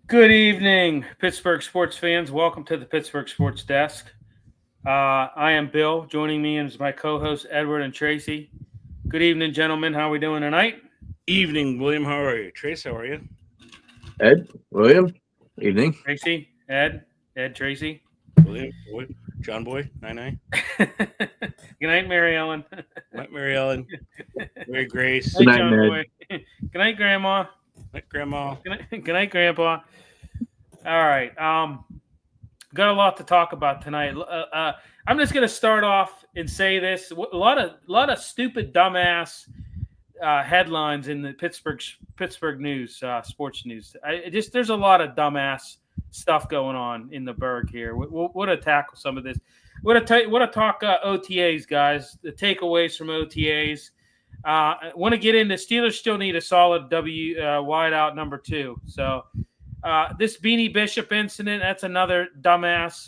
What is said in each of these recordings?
Good evening, Pittsburgh sports fans. Welcome to the Pittsburgh Sports Desk. I am Bill. Joining me is my co-hosts Edward and Tracy. Good evening, gentlemen. How are we doing tonight? Evening, William. How are you? Trace, how are you? Ed, William, evening. Tracy, Ed, Tracy. William, boy, John Boy, 99. Good night, Mary Ellen. Good night, Mary Ellen. Mary Grace. Good night, night, John Ned. Boy. Good night, Grandma. Good night, Grandma. Good night, Grandpa. All right. Got a lot to talk about tonight. I'm just going to start off and say this: a lot of stupid, dumbass headlines in the Pittsburgh news, sports news. There's a lot of dumbass stuff going on in the Burgh here. We'll tackle some of this. We'll talk OTAs, guys. The takeaways from OTAs. Want to get into Steelers still need a solid wideout number 2. So this Beanie Bishop incident, that's another dumbass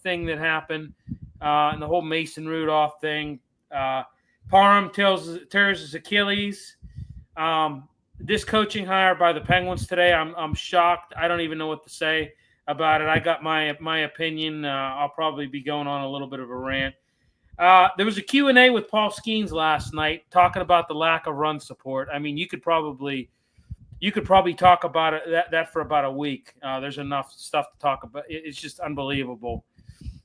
thing that happened. And the whole Mason Rudolph thing. Parham tears his Achilles. This coaching hire by the Penguins today, I'm shocked. I don't even know what to say about it. I got my opinion. I'll probably be going on a little bit of a rant. There was a Q&A with Paul Skeens last night talking about the lack of run support. I mean, you could probably talk about it that for about a week. There's enough stuff to talk about. It's just unbelievable.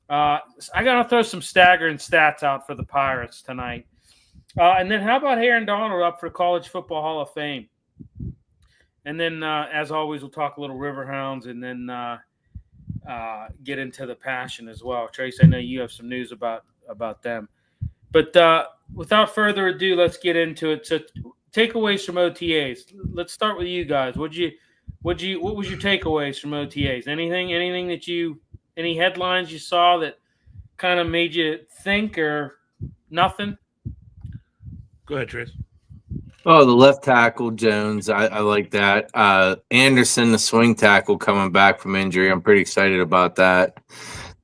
I got to throw some staggering stats out for the Pirates tonight. And then how about Aaron Donald up for College Football Hall of Fame? And then, as always, we'll talk a little Riverhounds and then get into the Passion as well. Trace, I know you have some news about them. But without further ado, let's get into it. So takeaways from OTAs. Let's start with you guys. What was your takeaways from OTAs? Anything that any headlines you saw that kind of made you think or nothing? Go ahead, Trace. Oh, the left tackle, Jones. I like that. Anderson, the swing tackle, coming back from injury. I'm pretty excited about that.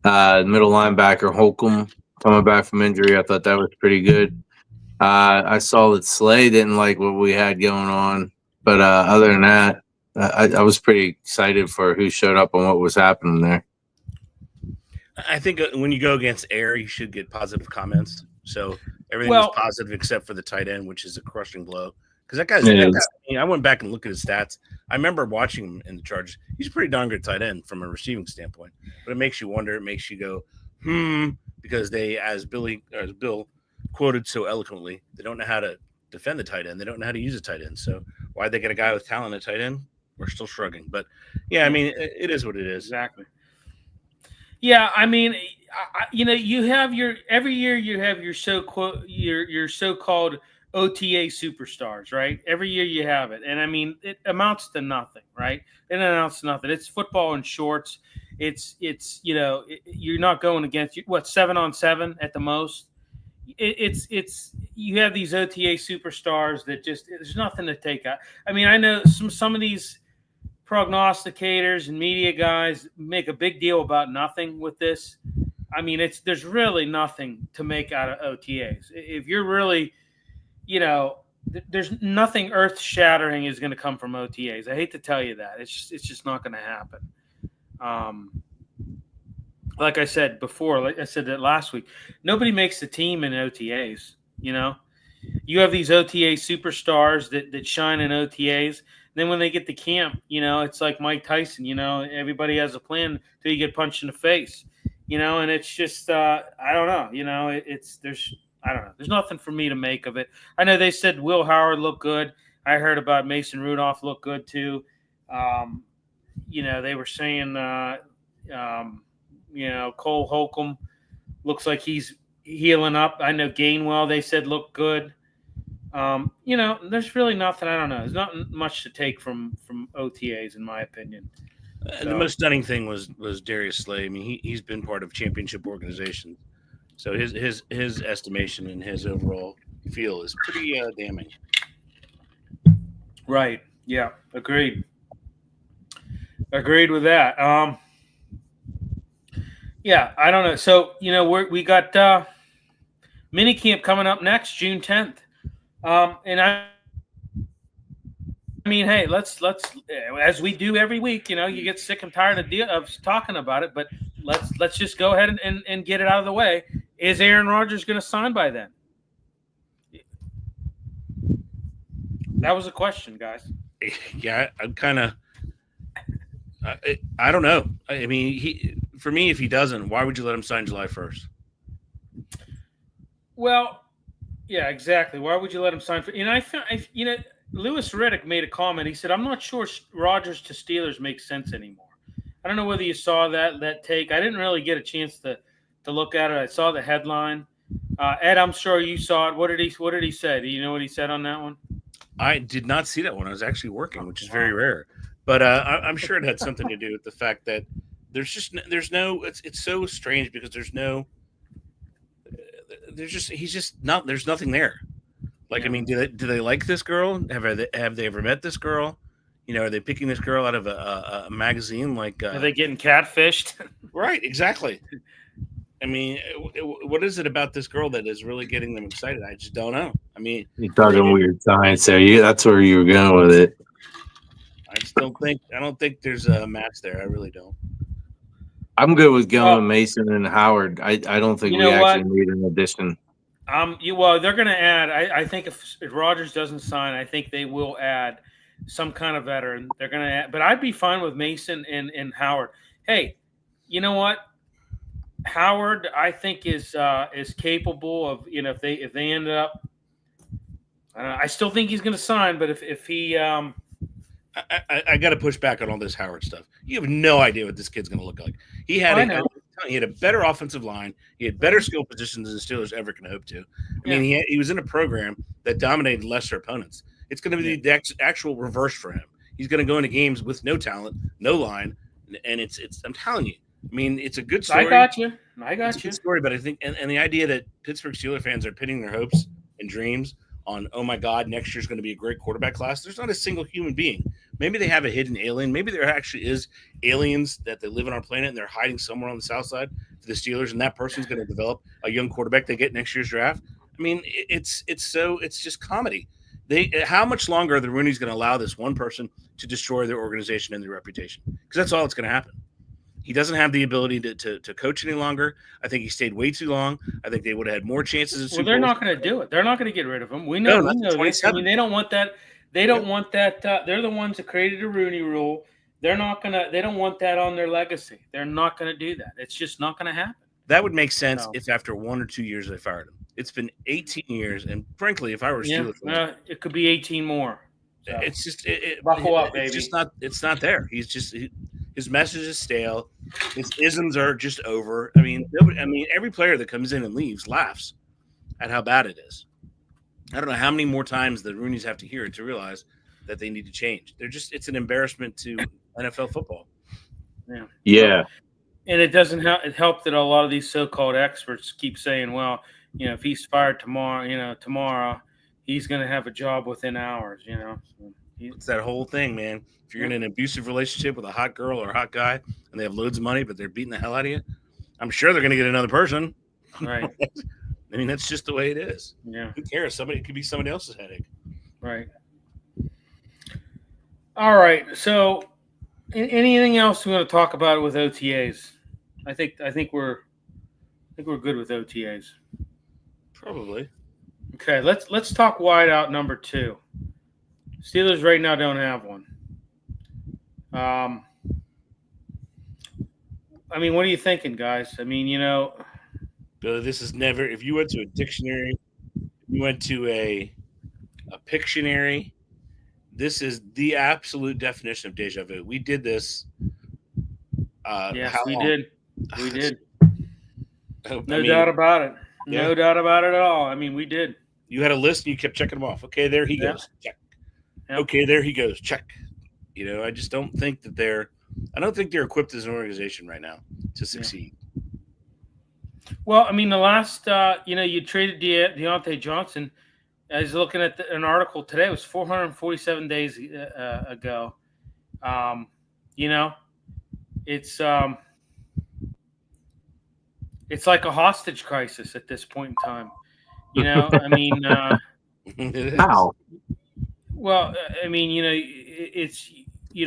Middle linebacker, Holcomb, coming back from injury. I thought that was pretty good. I saw that Slay didn't like what we had going on. But other than that, I was pretty excited for who showed up and what was happening there. I think when you go against air, you should get positive comments. So everything was positive except for the tight end, which is a crushing blow. Because that guy's I went back and looked at his stats. I remember watching him in the Chargers. He's a pretty darn good tight end from a receiving standpoint. But it makes you wonder. It makes you go, because they, as Bill quoted so eloquently, they don't know how to defend the tight end. They don't know how to use a tight end. So why'd they get a guy with talent at tight end? We're still shrugging. But, yeah, I mean, it is what it is. Exactly. Yeah, I mean, you have every year you have your so-called OTA superstars, right? Every year you have it. And I mean, it amounts to nothing, right? It amounts to nothing. It's football in shorts. It's you're not going against 7-on-7 at the most. It's you have these OTA superstars that just there's nothing to take out. I mean, I know some of these prognosticators and media guys make a big deal about nothing with this. I mean, there's really nothing to make out of OTAs. If you're really, there's nothing earth-shattering is going to come from OTAs. I hate to tell you that. It's just not going to happen. Like I said before, like I said that last week, nobody makes the team in OTAs. You have these OTA superstars that shine in OTAs. Then when they get to camp, it's like Mike Tyson, everybody has a plan until you get punched in the face, and it's just, I don't know, I don't know. There's nothing for me to make of it. I know they said Will Howard looked good. I heard about Mason Rudolph looked good too. They were saying, Cole Holcomb looks like he's healing up. I know Gainwell, they said looked good. There's really nothing. I don't know. There's not much to take from OTAs, in my opinion. The most stunning thing was Darius Slay. I mean, he's been part of championship organizations, so his estimation and his overall feel is pretty damning. Right. Yeah. Agreed. Agreed with that. Yeah. I don't know. So we got Minicamp coming up next, June 10th. And I mean, hey, let's as we do every week. You get sick and tired of talking about it, but let's just go ahead and get it out of the way. Is Aaron Rodgers going to sign by then? That was a question, guys. Yeah, I'm kind of. I don't know. I mean, for me, if he doesn't, why would you let him sign July 1st? Well, yeah, exactly. Why would you let him sign for? I found, Louis Riddick made a comment. He said, "I'm not sure Rodgers to Steelers makes sense anymore." I don't know whether you saw that take. I didn't really get a chance to look at it. I saw the headline. Ed, I'm sure you saw it. What did he say? Do you know what he said on that one? I did not see that one. I was actually working, which is very rare. But I'm sure it had something to do with the fact that there's no. It's so strange because there's nothing there. Like, I mean, do they like this girl? Have they ever met this girl? Are they picking this girl out of a magazine? Like, are they getting catfished? Right, exactly. I mean, what is it about this girl that is really getting them excited? I just don't know. I mean, you're talking weird science there. That's where you were going with it. I just don't think. I don't think there's a match there. I really don't. I'm good with going Mason and Howard. I don't think we actually need an addition. They're going to add. I think if Rodgers doesn't sign, I think they will add some kind of veteran. They're going to add, but I'd be fine with Mason and Howard. Hey, you know what? Howard, I think is capable of. If they end up, I still think he's going to sign. But if he, I got to push back on all this Howard stuff. You have no idea what this kid's going to look like. He had a better offensive line. He had better skill positions than the Steelers ever can hope to. I mean, he was in a program that dominated lesser opponents. It's going to be the actual reverse for him. He's going to go into games with no talent, no line, and it's. I'm telling you. I mean, it's a good story. I got you. It's a good story, but I think, and the idea that Pittsburgh Steelers fans are pinning their hopes and dreams on, oh my God, next year's going to be a great quarterback class. There's not a single human being. Maybe they have a hidden alien. Maybe there actually is aliens that they live on our planet and they're hiding somewhere on the south side for the Steelers, and that person's going to develop a young quarterback they get next year's draft. I mean, it's just comedy. How much longer are the Rooney's going to allow this one person to destroy their organization and their reputation? Because that's all that's going to happen. He doesn't have the ability to coach any longer. I think he stayed way too long. I think they would have had more chances. Well, they're not going to do it. They're not going to get rid of him. We know this. I mean, they don't want that. They don't want that. They're the ones that created the Rooney Rule. They're not going to. They don't want that on their legacy. They're not going to do that. It's just not going to happen. That would make sense if after 1 or 2 years they fired him. It's been 18 years, and frankly, if I were Steelers, it could be 18 more. So. It's just buckle up, baby. It's just not. It's not there. He's just. His message is stale. His isms are just over. I mean, every player that comes in and leaves laughs at how bad it is. I don't know how many more times the Rooneys have to hear it to realize that they need to change. It's an embarrassment to NFL football. Yeah. And it doesn't help that a lot of these so-called experts keep saying, well, if he's fired tomorrow, he's going to have a job within hours, It's that whole thing, man. If you're in an abusive relationship with a hot girl or a hot guy and they have loads of money, but they're beating the hell out of you, I'm sure they're going to get another person. Right. I mean, that's just the way it is. Yeah. Who cares? It could be somebody else's headache. Right. All right. So anything else we want to talk about with OTAs? I think we're good with OTAs. Probably. Okay, let's talk wide out number 2. Steelers right now don't have one. I mean, what are you thinking, guys? I mean, Billy, this is never. If you went to a dictionary, you went to a Pictionary, this is the absolute definition of deja vu. We did this. Yes, we did. We did. No doubt about it. No doubt about it at all. I mean, we did. You had a list and you kept checking them off. Okay, there he goes. Check. Yep. Okay, there he goes. Check. I just don't think that they're equipped as an organization right now to succeed. Well, I mean, the last, you traded Deontay Johnson. I was looking at an article today. It was 447 days ago. It's like a hostage crisis at this point in time. You know, I mean, How? well, I mean, it's you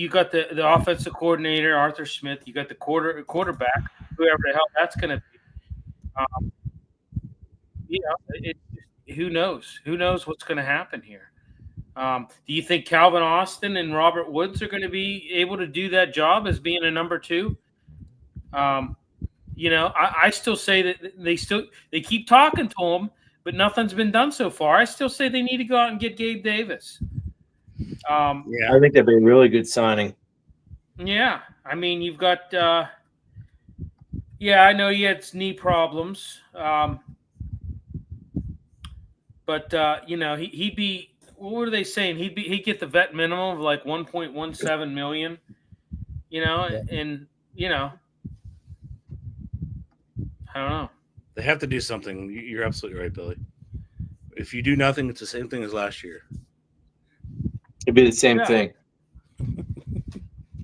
got the offensive coordinator Arthur Smith, you got the quarterback, whoever the hell that's going to be. Um, who knows? Who knows what's going to happen here? Do you think Calvin Austin and Robert Woods are going to be able to do that job as being a number two? I still say that they keep talking to him, but nothing's been done so far. I still say they need to go out and get Gabe Davis. I think that'd be a really good signing. Yeah, I mean, you've got. I know he had knee problems, but he'd be. What are they saying? He'd get the vet minimum of like 1.17 million. And I don't know. They have to do something. You're absolutely right, Billy. If you do nothing, it's the same thing as last year. It'd be the same thing.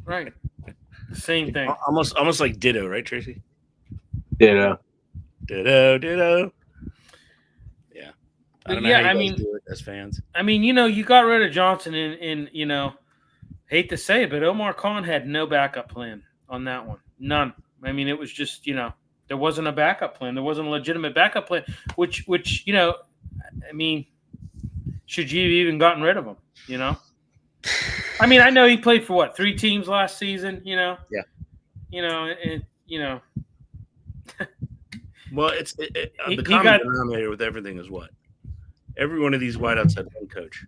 Right. Same thing. Almost like ditto, right, Tracy? Ditto. Yeah. I don't know how you guys do it as fans. I mean, you got rid of Johnson and hate to say it, but Omar Khan had no backup plan on that one. None. I mean, it was just, there wasn't a backup plan. There wasn't a legitimate backup plan, which I mean, should you have even gotten rid of him, I mean, I know he played for 3 teams last season, Yeah. Well, the common denominator with everything is what? Every one of these wideouts had one coach.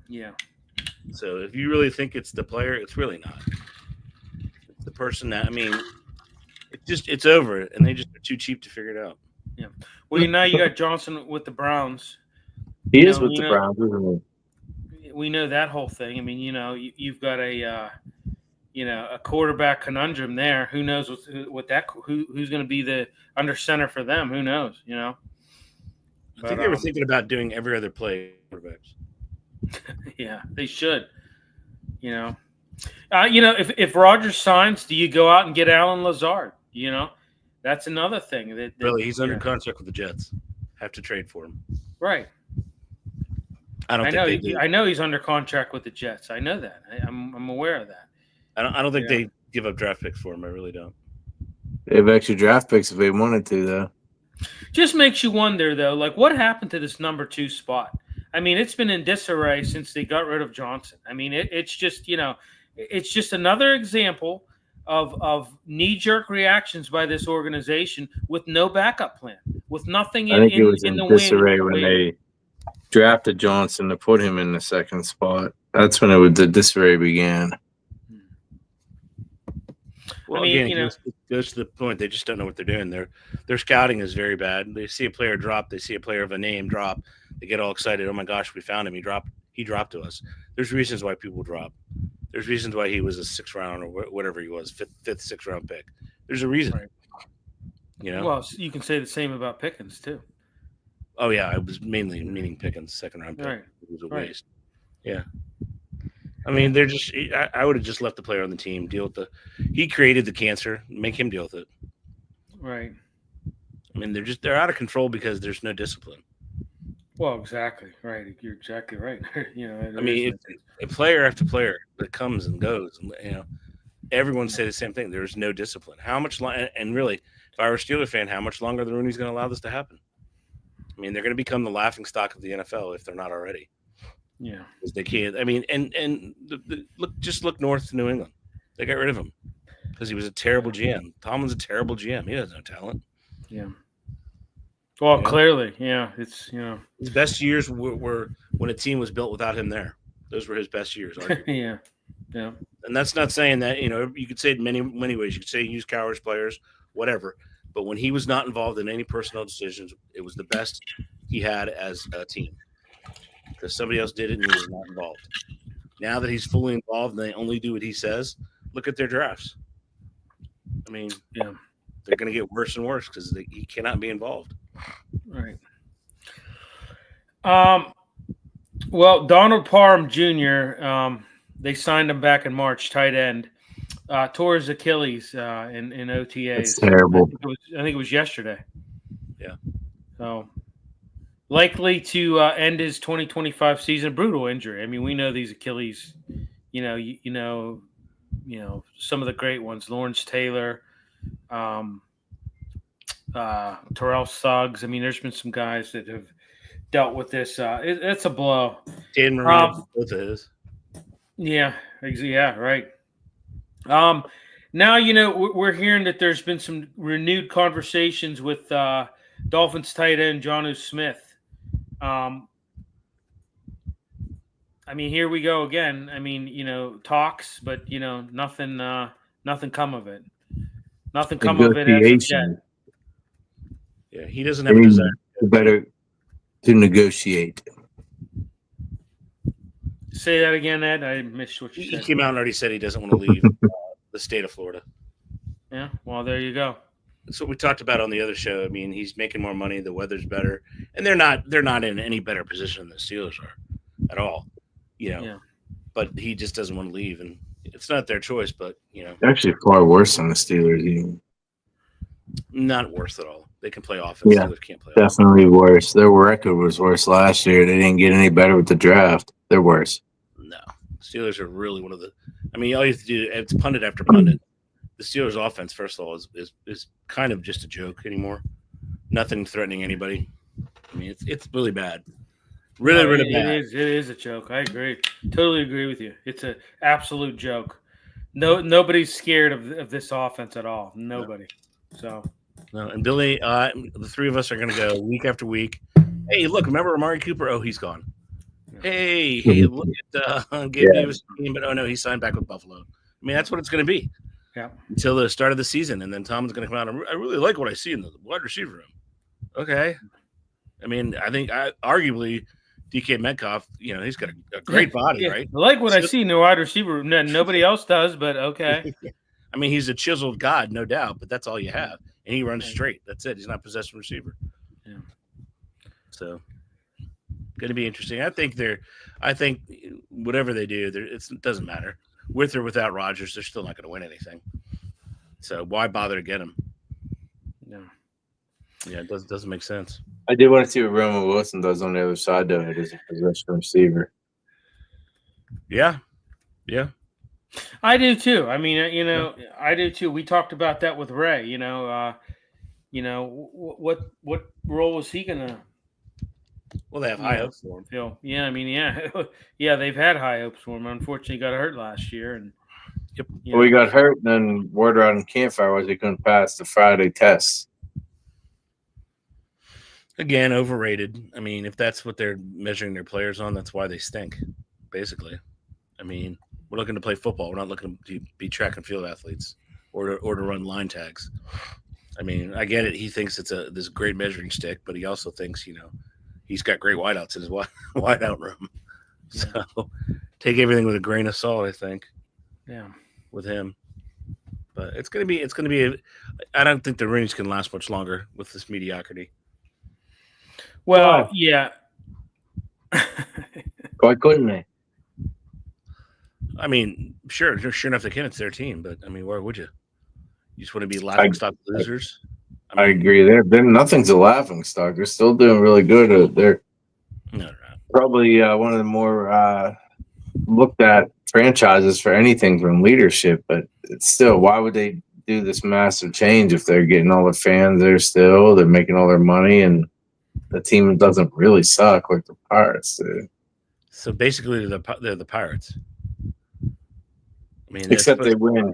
Yeah. So if you really think it's the player, it's really not. It's the person that, I mean, it's over, and they just are too cheap to figure it out. Yeah. Well, now you got Johnson with the Browns. He is with the Browns, isn't he? We know that whole thing. I mean, you've got a quarterback conundrum there. Who knows who's going to be the under center for them? Who knows? I think they were thinking about doing every other play quarterbacks. Yeah, they should. If Rodgers signs, do you go out and get Alan Lazard? That's another thing. Really, he's under contract with the Jets. Have to trade for him. Right. I know he's under contract with the Jets. I know that. I'm aware of that. I don't think they give up draft picks for him. I really don't. They have extra draft picks if they wanted to, though. Just makes you wonder, though, like what happened to this number 2 spot? I mean, it's been in disarray since they got rid of Johnson. I mean, it's just it's just another example of knee-jerk reactions by this organization with no backup plan, with nothing I think it was in disarray when they drafted Johnson to put him in the 2nd spot. That's when the disarray began. Well, again, it goes to the point they just don't know what they're doing. Their scouting is very bad. They see a player drop, they see a player of a name drop, they get all excited. Oh my gosh, we found him! He dropped to us. There's reasons why people drop. There's reasons why he was a 6th round or whatever he was, 5th, 6th round pick. There's a reason. Right. Well, you can say the same about Pickens too. Oh yeah, I was mainly meaning Pickens, 2nd round pick. Right. It was a waste. Yeah. I mean, they're just. I would have just left the player on the team deal with he created the cancer. Make him deal with it. Right. I mean, they're out of control because there's no discipline. Well, exactly right. You're exactly right. I mean, a player after player that comes and goes, and everyone say the same thing. There's no discipline. How much? And really, if I were a Steelers fan, how much longer the Rooney's going to allow this to happen? I mean, they're going to become the laughing stock of the NFL if they're not already. Yeah, because they can't. I mean, and look north to New England. They got rid of him because he was a terrible GM. Tomlin's a terrible GM. He has no talent. Yeah. Well, clearly, it's his best years were when a team was built without him there. Those were his best years. Yeah. And that's not saying that you could say it in many ways. You could say he used cowardice players, whatever. But when he was not involved in any personnel decisions, it was the best he had as a team. Because somebody else did it and he was not involved. Now that he's fully involved and they only do what he says, look at their drafts. I mean, they're going to get worse and worse because he cannot be involved. Right. Well, Donald Parham Jr., they signed him back in March, tight end. Tore his Achilles in OTAs. That's terrible. I think it was yesterday. Yeah. So likely to end his 2025 season. Brutal injury. I mean, we know these Achilles. You know, some of the great ones: Lawrence Taylor, Terrell Suggs. I mean, there's been some guys that have dealt with this. It's a blow. Dan Marino, both of his. Yeah, right. Now we're hearing that there's been some renewed conversations with Dolphins tight end Jonnu Smith. I mean, here we go again. I mean, talks, but nothing come of it. Nothing come of it as of yet. Yeah, he doesn't have a desire. Better to negotiate. Say that again, Ed. I missed what you said. He came out and already said he doesn't want to leave the state of Florida. Yeah, well, there you go. That's what we talked about on the other show. I mean, he's making more money. The weather's better, and they're not in any better position than the Steelers are at all. Yeah. But he just doesn't want to leave, and it's not their choice. But actually far worse than the Steelers. Even. Not worse at all. They can play offense. Yeah, Steelers can't play definitely offense. Worse. Their record was worse last year. They didn't get any better with the draft. They're worse. No, Steelers are really one of the. I mean, all you have to do it's pundit after pundit. The Steelers' offense, first of all, is kind of just a joke anymore. Nothing threatening anybody. I mean, it's really bad. Really bad. It is a joke. I agree. Totally agree with you. It's an absolute joke. Nobody's scared of this offense at all. Nobody. So. No, and Billy, the three of us are going to go week after week. Hey, look, remember Amari Cooper? Oh, he's gone. Hey, look at Gabe Davis. But oh no, he signed back with Buffalo. I mean, that's what it's going to be. Yeah. Until the start of the season, and then Tom's going to come out. I really like what I see in the wide receiver room. Okay. I mean, I think arguably DK Metcalf, he's got a great body, right? I like what I see in the wide receiver room. Nobody else does, but okay. I mean, he's a chiseled god, no doubt, but that's all you have. And he runs straight. That's it. He's not a possession receiver. Yeah. So, going to be interesting. I think whatever they do, it doesn't matter. With or without Rodgers, they're still not going to win anything. So why bother to get him? No. Yeah, it doesn't make sense. I did want to see what Roman Wilson does on the other side, though. It is a possession receiver. Yeah. I do too. I mean, I do too. We talked about that with Ray. What role is he gonna? Well, they have high hopes for him. Phil. Yeah, I mean, yeah, they've had high hopes for him. Unfortunately, he got hurt last year, and well, he got hurt. And then word around the campfire was he couldn't pass the Friday test. Again, overrated. I mean, if that's what they're measuring their players on, that's why they stink. Basically, I mean. We're looking to play football. We're not looking to be track and field athletes or to run line tags. I mean, I get it. He thinks it's this great measuring stick, but he also thinks, he's got great wideouts in his wideout room. Yeah. So take everything with a grain of salt, I think. Yeah. With him. But it's going to be I don't think the Rings can last much longer with this mediocrity. Well, yeah. Why couldn't they? I mean, sure enough they can. It's their team, but I mean, where would you? You just want to be laughing stock losers? I agree. They're nothing's a laughing stock. They're still doing really good. They're probably one of the more looked at franchises for anything from leadership. But it's still, why would they do this massive change if they're getting all the fans there still? They're making all their money, and the team doesn't really suck like the Pirates do. So basically, they're the Pirates. I mean, except they win.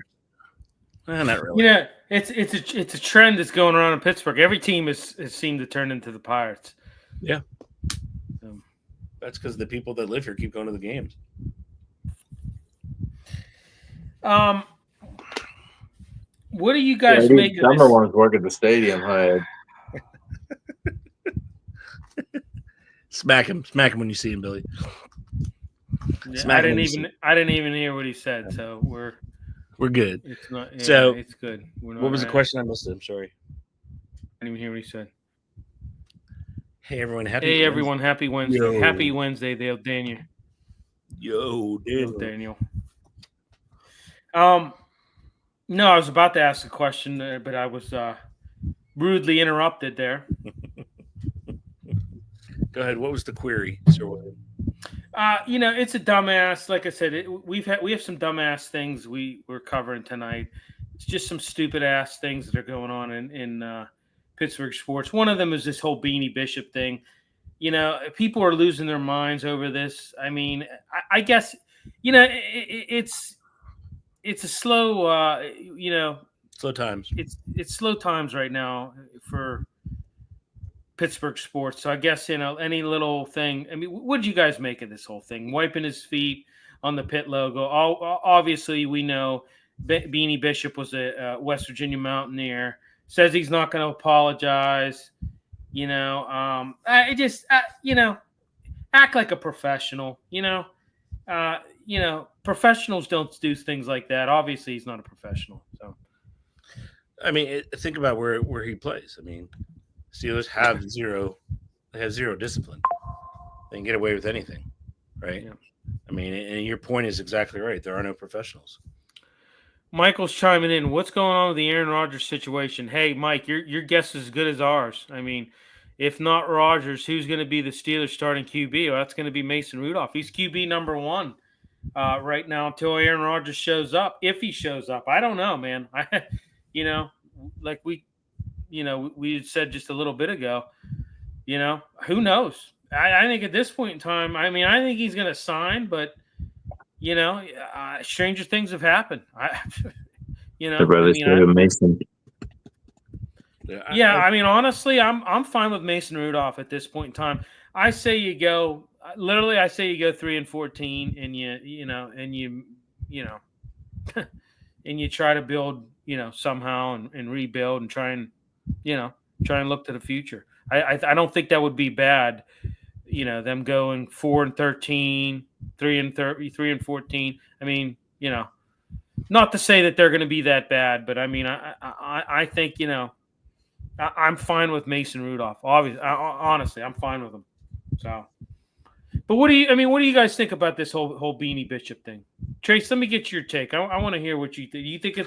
Not really. It's a trend that's going around in Pittsburgh. Every team has seemed to turn into the Pirates. Yeah. That's because the people that live here keep going to the games. What do you guys make of this? Summer ones work at the stadium, huh? Smack him when you see him, Billy. Yeah, I didn't even hear what he said, so we're good. It's not. Yeah, so it's good. What was the question? I missed it. I'm sorry. I didn't even hear what he said. Hey everyone, happy Wednesday. Yo. Happy Wednesday, Daniel. Yo, Daniel. No, I was about to ask a question, but I was rudely interrupted there. Go ahead. What was the query, Sir William? It's a dumbass. Like I said, we have some dumbass things we're covering tonight. It's just some stupid ass things that are going on in Pittsburgh sports. One of them is this whole Beanie Bishop thing. People are losing their minds over this. I mean, I guess it's a slow slow times. It's slow times right now for Pittsburgh sports. So I guess, any little thing. I mean, what did you guys make of this whole thing? Wiping his feet on the Pitt logo. Obviously, we know Beanie Bishop was a West Virginia Mountaineer. Says he's not going to apologize. I just, act like a professional. Professionals don't do things like that. Obviously, he's not a professional. So, I mean, think about where he plays. I mean, Steelers have zero discipline. They can get away with anything, right? Yeah. I mean, and your point is exactly right. There are no professionals. Michael's chiming in. What's going on with the Aaron Rodgers situation? Hey, Mike, your guess is as good as ours. I mean, if not Rodgers, who's going to be the Steelers starting QB? Well, that's going to be Mason Rudolph. He's QB number 1 right now until Aaron Rodgers shows up. If he shows up, I don't know, man. Like we said just a little bit ago, who knows? I think at this point in time, I mean, I think he's going to sign, but stranger things have happened. Mason. Yeah, I mean, honestly, I'm fine with Mason Rudolph at this point in time. I say you go 3-14, and and you try to build, somehow and rebuild and try and look to the future. I don't think that would be bad. Them going 4-13, 3-14. I mean, not to say that they're going to be that bad, but I mean, I think, I'm fine with Mason Rudolph. Obviously, honestly, I'm fine with him. So, but what do you guys think about this whole Beanie Bishop thing? Trace, let me get your take. I want to hear what you think. You think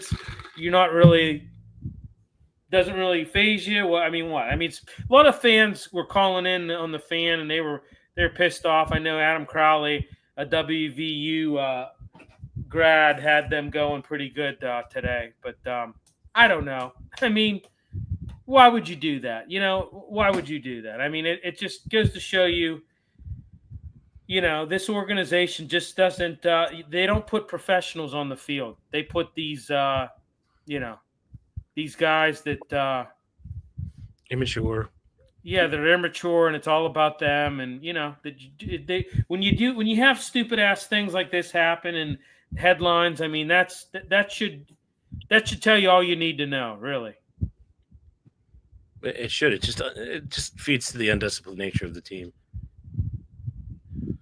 doesn't really faze you? Well, I mean, what? I mean, a lot of fans were calling in on the fan, and they're pissed off. I know Adam Crowley, a WVU grad, had them going pretty good today. But I don't know. I mean, why would you do that? Why would you do that? I mean, it just goes to show you, this organization just doesn't they don't put professionals on the field. They put these, these guys that immature. Yeah, they're immature, and it's all about them. And when you have stupid ass things like this happen in headlines, I mean, that should tell you all you need to know, really. It should. It just feeds to the undisciplined nature of the team.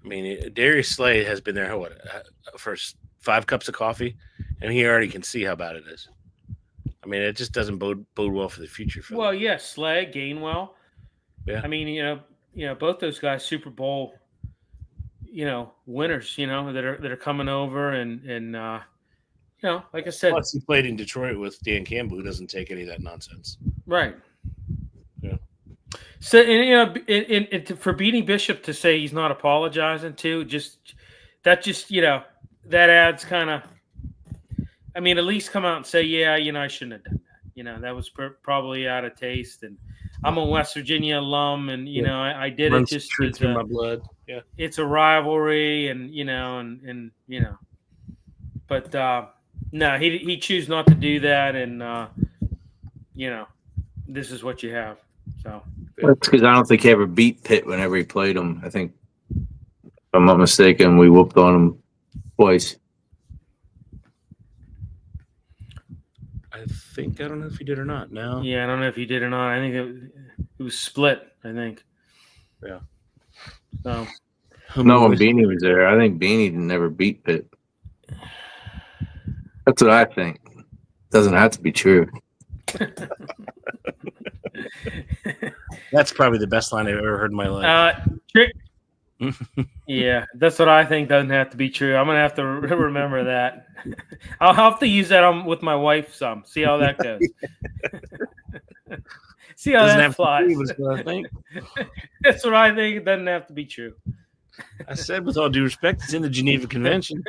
I mean, Darius Slay has been there for 5 cups of coffee, and he already can see how bad it is. I mean, it just doesn't bode well for the future. For them. Yeah, Slay, Gainwell. Yeah. I mean, both those guys Super Bowl, winners. That are coming over, and like I said, plus he played in Detroit with Dan Campbell, who doesn't take any of that nonsense. Right. Yeah. So, for Beanie Bishop to say he's not apologizing too, that adds kind of. I mean, at least come out and say, yeah, I shouldn't have done that. That was probably out of taste, and I'm a West Virginia alum, and I did it just through my blood. Yeah, it's a rivalry, and but no, he chose not to do that, and this is what you have. So that's because I don't think he ever beat Pitt whenever he played him. I think, if I'm not mistaken, we whooped on him twice. I don't know if he did or not. No. Yeah, I don't know if he did or not. I think it was split. I think. Yeah. So. No, when Beanie was there, I think Beanie never beat Pitt. That's what I think. Doesn't have to be true. That's probably the best line I've ever heard in my life. Yeah, that's what I think. Doesn't have to be true. I'm gonna have to remember that. I'll have to use that with my wife some. See how that goes. See how Doesn't that have to flies. be, but it's what I think. That's what I think. It doesn't have to be true. I said, with all due respect, it's in the Geneva Convention.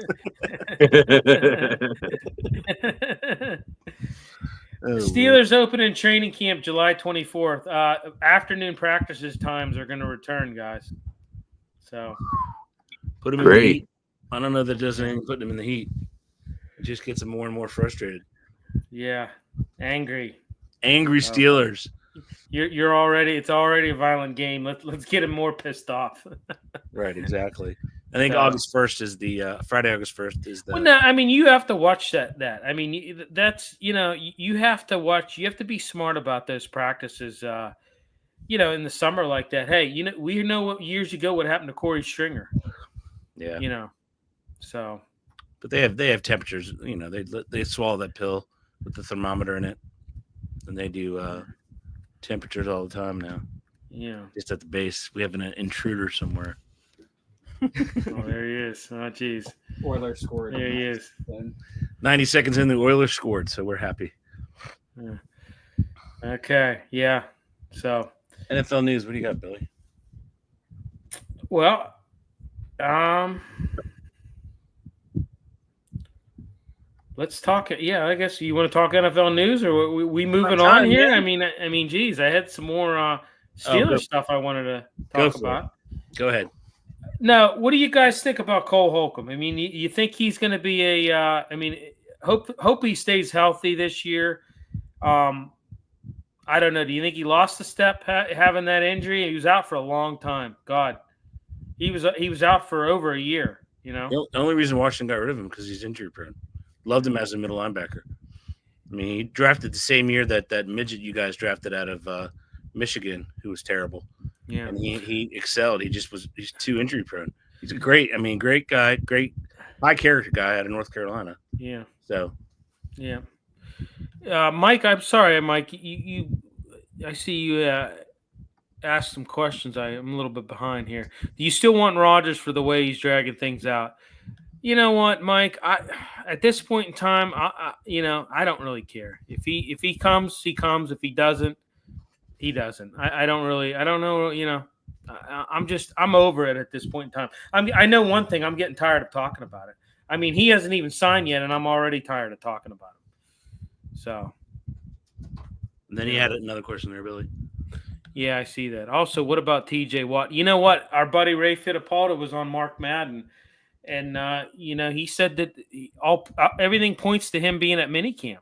Steelers open in training camp July 24th. Afternoon practices times are going to return, guys. So put them in the heat. I don't know that does anything putting them in the heat. It just gets them more and more frustrated. Yeah, angry Steelers. You're already. It's already a violent game. Let's get them more pissed off. Right, exactly. I think August 1st is the Friday. August 1st is the. Well, no, I mean you have to watch that. I mean that's you have to watch. You have to be smart about those practices. In the summer like that. Hey, we know what years ago what happened to Corey Stringer. Yeah. So. But they have temperatures. They swallow that pill with the thermometer in it, and they do temperatures all the time now. Yeah. Just at the base, we have an intruder somewhere. Oh, there he is. Oh, geez. Oilers scored. There he is. 90 seconds in, the Oilers scored, so we're happy. Yeah. Okay. Yeah. So. NFL news. What do you got, Billy? Well, let's talk. Yeah, I guess you want to talk NFL news, or we moving on here? Yeah. I mean, geez, I had some more Steelers stuff I wanted to talk about. Go ahead. Now, what do you guys think about Cole Holcomb? I mean, you think he's going to be hope he stays healthy this year. I don't know. Do you think he lost a step having that injury? He was out for a long time. God, he was out for over a year. The only reason Washington got rid of him because he's injury prone. Loved him as a middle linebacker. I mean, he drafted the same year that midget you guys drafted out of Michigan, who was terrible. Yeah, and he excelled. He's too injury prone. He's a great guy, great high character guy out of North Carolina. Yeah. So. Yeah. Mike, I'm sorry, Mike. I see you asked some questions. I'm a little bit behind here. Do you still want Rodgers for the way he's dragging things out? You know what, Mike? At this point in time, I don't really care. If he comes, he comes. If he doesn't, he doesn't. I don't know. I'm over it at this point in time. I know one thing. I'm getting tired of talking about it. I mean, he hasn't even signed yet, and I'm already tired of talking about him. So. And then he had another question there, Billy. Yeah, I see that. Also, what about T.J. Watt? You know what? Our buddy Ray Fittipaldi was on Mark Madden. And, he said that everything points to him being at minicamp.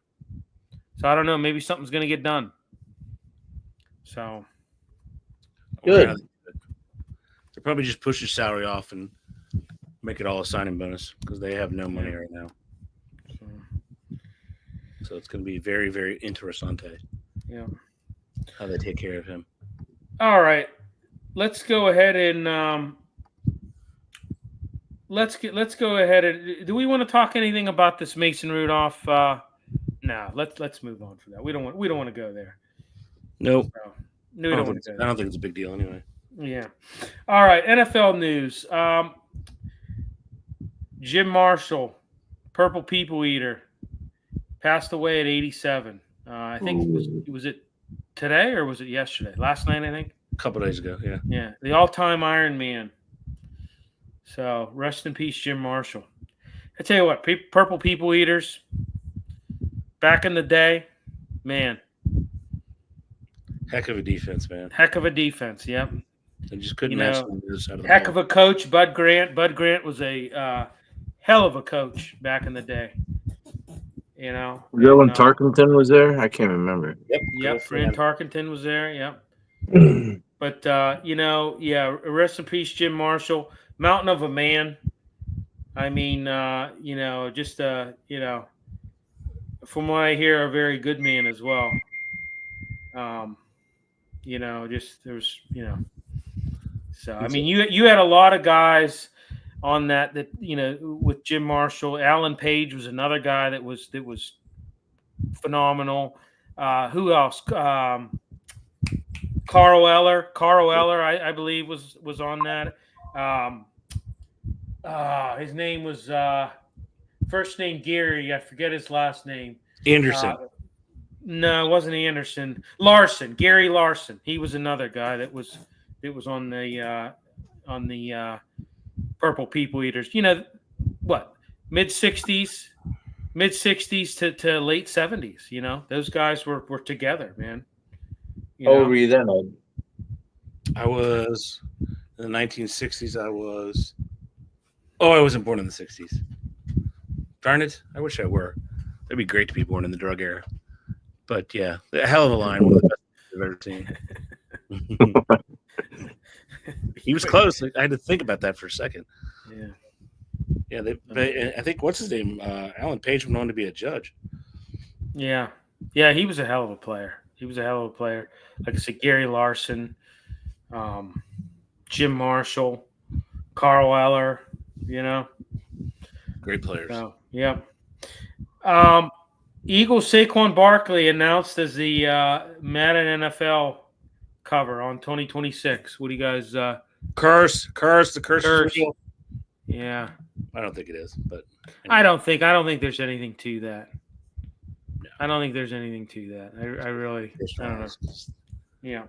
So, I don't know. Maybe something's going to get done. So. Good. They'll probably just push his salary off and make it all a signing bonus because they have no money right now. So, it's going to be very, very interessante. Yeah. How they take care of him. All right. Let's go ahead and Let's go ahead and do we want to talk anything about this Mason Rudolph? No, let's move on from that. We don't want to go there. Nope. So, no, we don't want to go there. I don't think it's a big deal anyway. Yeah. All right. NFL news. Jim Marshall, Purple People Eater, passed away at 87. I think was it today or was it yesterday? Last night, I think. A couple days ago. Yeah. Yeah. The all-time Iron Man. So, rest in peace, Jim Marshall. I tell you what, Purple People Eaters, back in the day, man. Heck of a defense, man. Heck of a defense, yep. They just couldn't match the other side of the heck ball. of a coach, Bud Grant. Bud Grant was a hell of a coach back in the day. Was that when Tarkenton was there? I can't remember. Yep, Fran Tarkenton was there, yep. But, rest in peace, Jim Marshall. Mountain of a man. I mean, from what I hear, a very good man as well. So I mean, you had a lot of guys on that with Jim Marshall. Alan Page was another guy that was phenomenal. Who else? Carl Eller, I believe was on that. His name was first name Gary. I forget his last name. Anderson. No, it wasn't Anderson. Larson, Gary Larson. He was another guy that was on the Purple People Eaters. You know what? Mid-60s to late 70s. You know, those guys were together, man. How old were you then? I was in the 1960s. I wasn't born in the 60s. Darn it! I wish I were. It'd be great to be born in the drug era. But yeah, a hell of a line. One of the best I've ever seen. He was close. I had to think about that for a second. Yeah. I think what's his name? Alan Page went on to be a judge. Yeah. He was a hell of a player. Like I said, Gary Larson, Jim Marshall, Carl Eller. You know, great players. So, yeah. Eagles Saquon Barkley announced as the Madden NFL cover on 2026. What do you guys? Curse. The curse. Is real. Yeah. I don't think it is, but anyway. I don't think there's anything to that. No. I don't think there's anything to that. I really. I don't know. Yeah.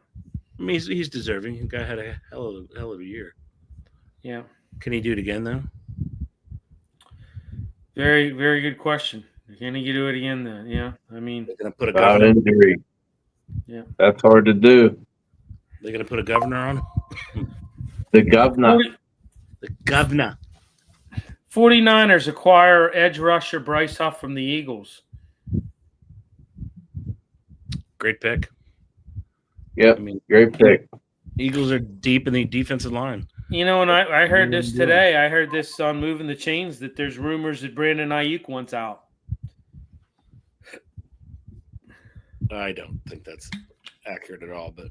I mean, he's deserving. The guy had a hell of a year. Yeah. Can he do it again though? Very, very good question. Can he do it again then? Yeah. I mean, they're gonna put a governor. Injury. Yeah. That's hard to do. They're gonna put a governor on him. The governor. The governor. 49ers acquire edge rusher Bryce Huff from the Eagles. Great pick. Yep. Great pick. Eagles are deep in the defensive line. You know, and I heard this today. I heard this on Moving the Chains that there's rumors that Brandon Ayuk wants out. I don't think that's accurate at all, but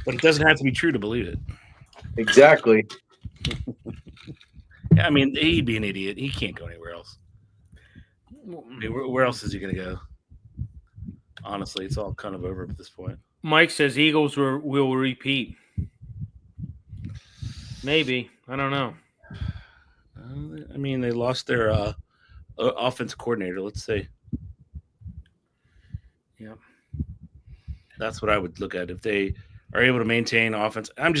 it doesn't have to be true to believe it. Exactly. Yeah, I mean, he'd be an idiot. He can't go anywhere else. I mean, where else is he going to go? Honestly, it's all kind of over at this point. Mike says Eagles will repeat. Maybe. I don't know. I mean, they lost their offensive coordinator. Let's see. Yeah. That's what I would look at. If they are able to maintain offense. I'm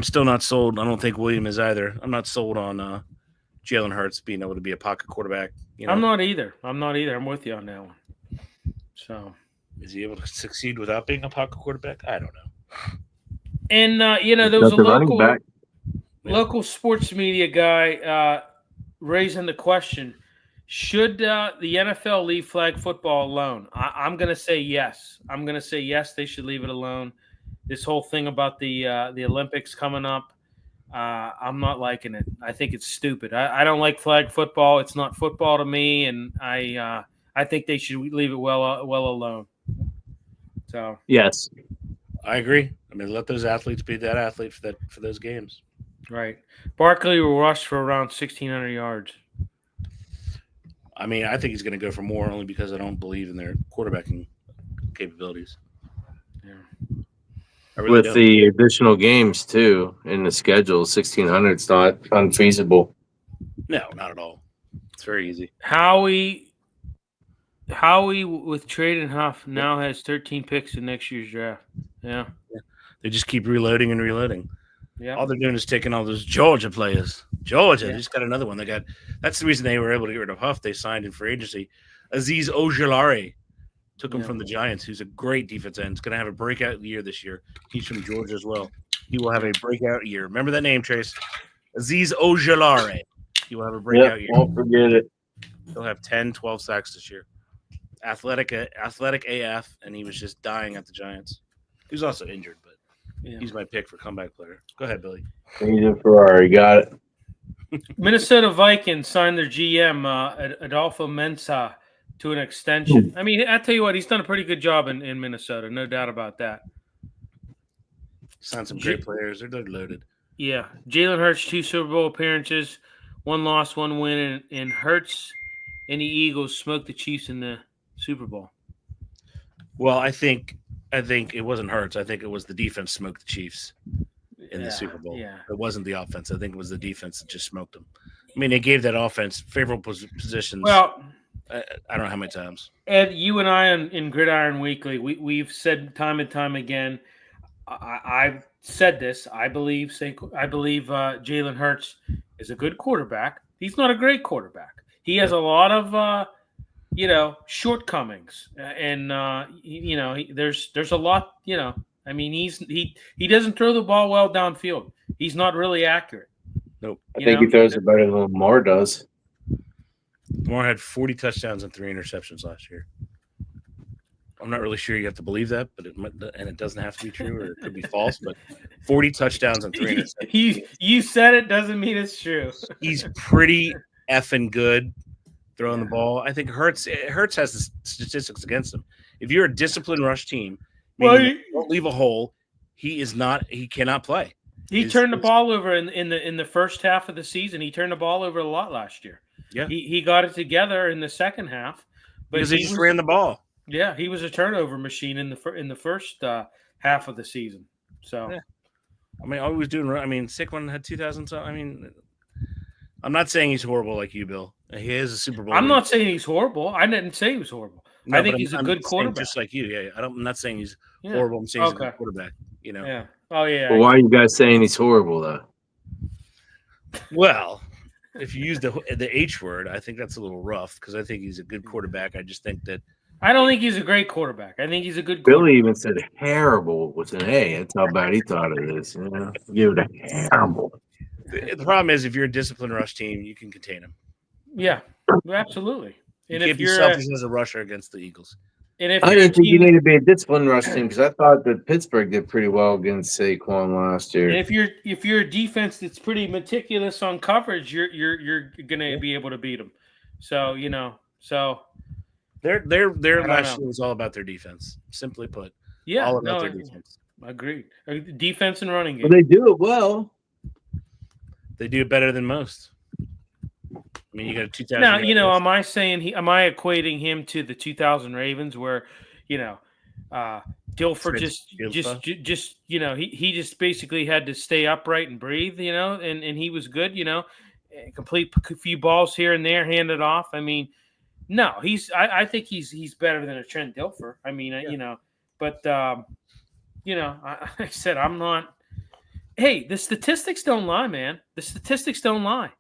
still not sold. I don't think William is either. I'm not sold on Jalen Hurts being able to be a pocket quarterback. You know? I'm not either. I'm with you on that one. So, is he able to succeed without being a pocket quarterback? I don't know. And there was a local sports media guy raising the question: should the NFL leave flag football alone? I'm going to say yes. They should leave it alone. This whole thing about the Olympics coming up, I'm not liking it. I think it's stupid. I don't like flag football. It's not football to me, and I think they should leave it well alone. So yes, I agree. I mean, let those athletes be that athlete for those games. Right. Barkley will rush for around 1,600 yards. I mean, I think he's going to go for more only because I don't believe in their quarterbacking capabilities. Yeah. Really With don't. the additional games too in the schedule, 1,600 is not unfeasible. No, not at all. It's very easy. Howie with Trade and Huff now has 13 picks in next year's draft. Yeah. They just keep reloading and reloading. Yeah. All they're doing is taking all those Georgia players. They just got another one. That's the reason they were able to get rid of Huff. They signed in free agency. Azeez Ojulari took him from the Giants, who's a great defense end. He's going to have a breakout year this year. He's from Georgia as well. He will have a breakout year. Remember that name, Trace? Azeez Ojulari. He will have a breakout year. Won't forget it. He'll have 10, 12 sacks this year. Athletic AF, and he was just dying at the Giants. He was also injured, but he's my pick for comeback player. Go ahead, Billy. He's a Ferrari. Got it. Minnesota Vikings signed their GM, Adolfo Mensah, to an extension. I mean, I tell you what, he's done a pretty good job in Minnesota, no doubt about that. Signed some great players. They're loaded. Yeah. Jalen Hurts, 2 Super Bowl appearances, 1 loss, 1 win, and Hurts and the Eagles smoked the Chiefs in the Super Bowl. Well, I think it wasn't Hurts. I think it was the defense smoked the Chiefs in the Super Bowl. Yeah. It wasn't the offense. I think it was the defense that just smoked them. I mean, they gave that offense favorable positions. Well, I don't know how many times. Ed, you and I in Gridiron Weekly, we've said time and time again. I've said this. I believe Jalen Hurts is a good quarterback. He's not a great quarterback. He has a lot of shortcomings, and there's a lot. I mean, he doesn't throw the ball well downfield. He's not really accurate. Nope. I think he throws it better than Lamar does. Lamar had 40 touchdowns and 3 interceptions last year. I'm not really sure you have to believe that, but it doesn't have to be true, or it could be false. But 40 touchdowns and 3 interceptions. You said it doesn't mean it's true. He's pretty effing good throwing the ball. I think Hurts has the statistics against him. If you're a disciplined rush team, you don't leave a hole. He cannot play. He turned the ball over in the first half of the season. He turned the ball over a lot last year. Yeah, he got it together in the second half, but because he just ran the ball. Yeah, he was a turnover machine in the first half of the season. So, yeah. I mean, all he was doing. I mean, Saquon had 2,000. I mean, I'm not saying he's horrible like you, Bill. He is a Super Bowl. I'm not saying he's horrible. I didn't say he was horrible. No, I think he's a good quarterback, just like you. Yeah, I'm not saying he's horrible. I'm saying he's a good quarterback. Yeah. Oh yeah. Well, why are you guys saying he's horrible though? Well, if you use the H word, I think that's a little rough because I think he's a good quarterback. I just think that. I don't think he's a great quarterback. I think he's a good. Billy even said terrible with an A. That's how bad he thought it is. Give it a terrible. The problem is, if you're a disciplined rush team, you can contain him. Yeah, absolutely. And if you're selfish as a rusher against the Eagles. And if I didn't think you need to be a disciplined rush team because I thought that Pittsburgh did pretty well against Saquon last year. And if you're a defense that's pretty meticulous on coverage, you're gonna be able to beat them. So Their last year was all about their defense. Simply put, all about their defense. Agreed. Defense and running game. Well, they do it well. They do it better than most. I mean, you got a 2000. Now, am I equating him to the 2000 Ravens where, Dilfer just he just basically had to stay upright and breathe, and he was good, complete a few balls here and there, hand it off. I mean, no, I think he's better than a Trent Dilfer. I mean, but I said I'm not. Hey, the statistics don't lie, man. The statistics don't lie.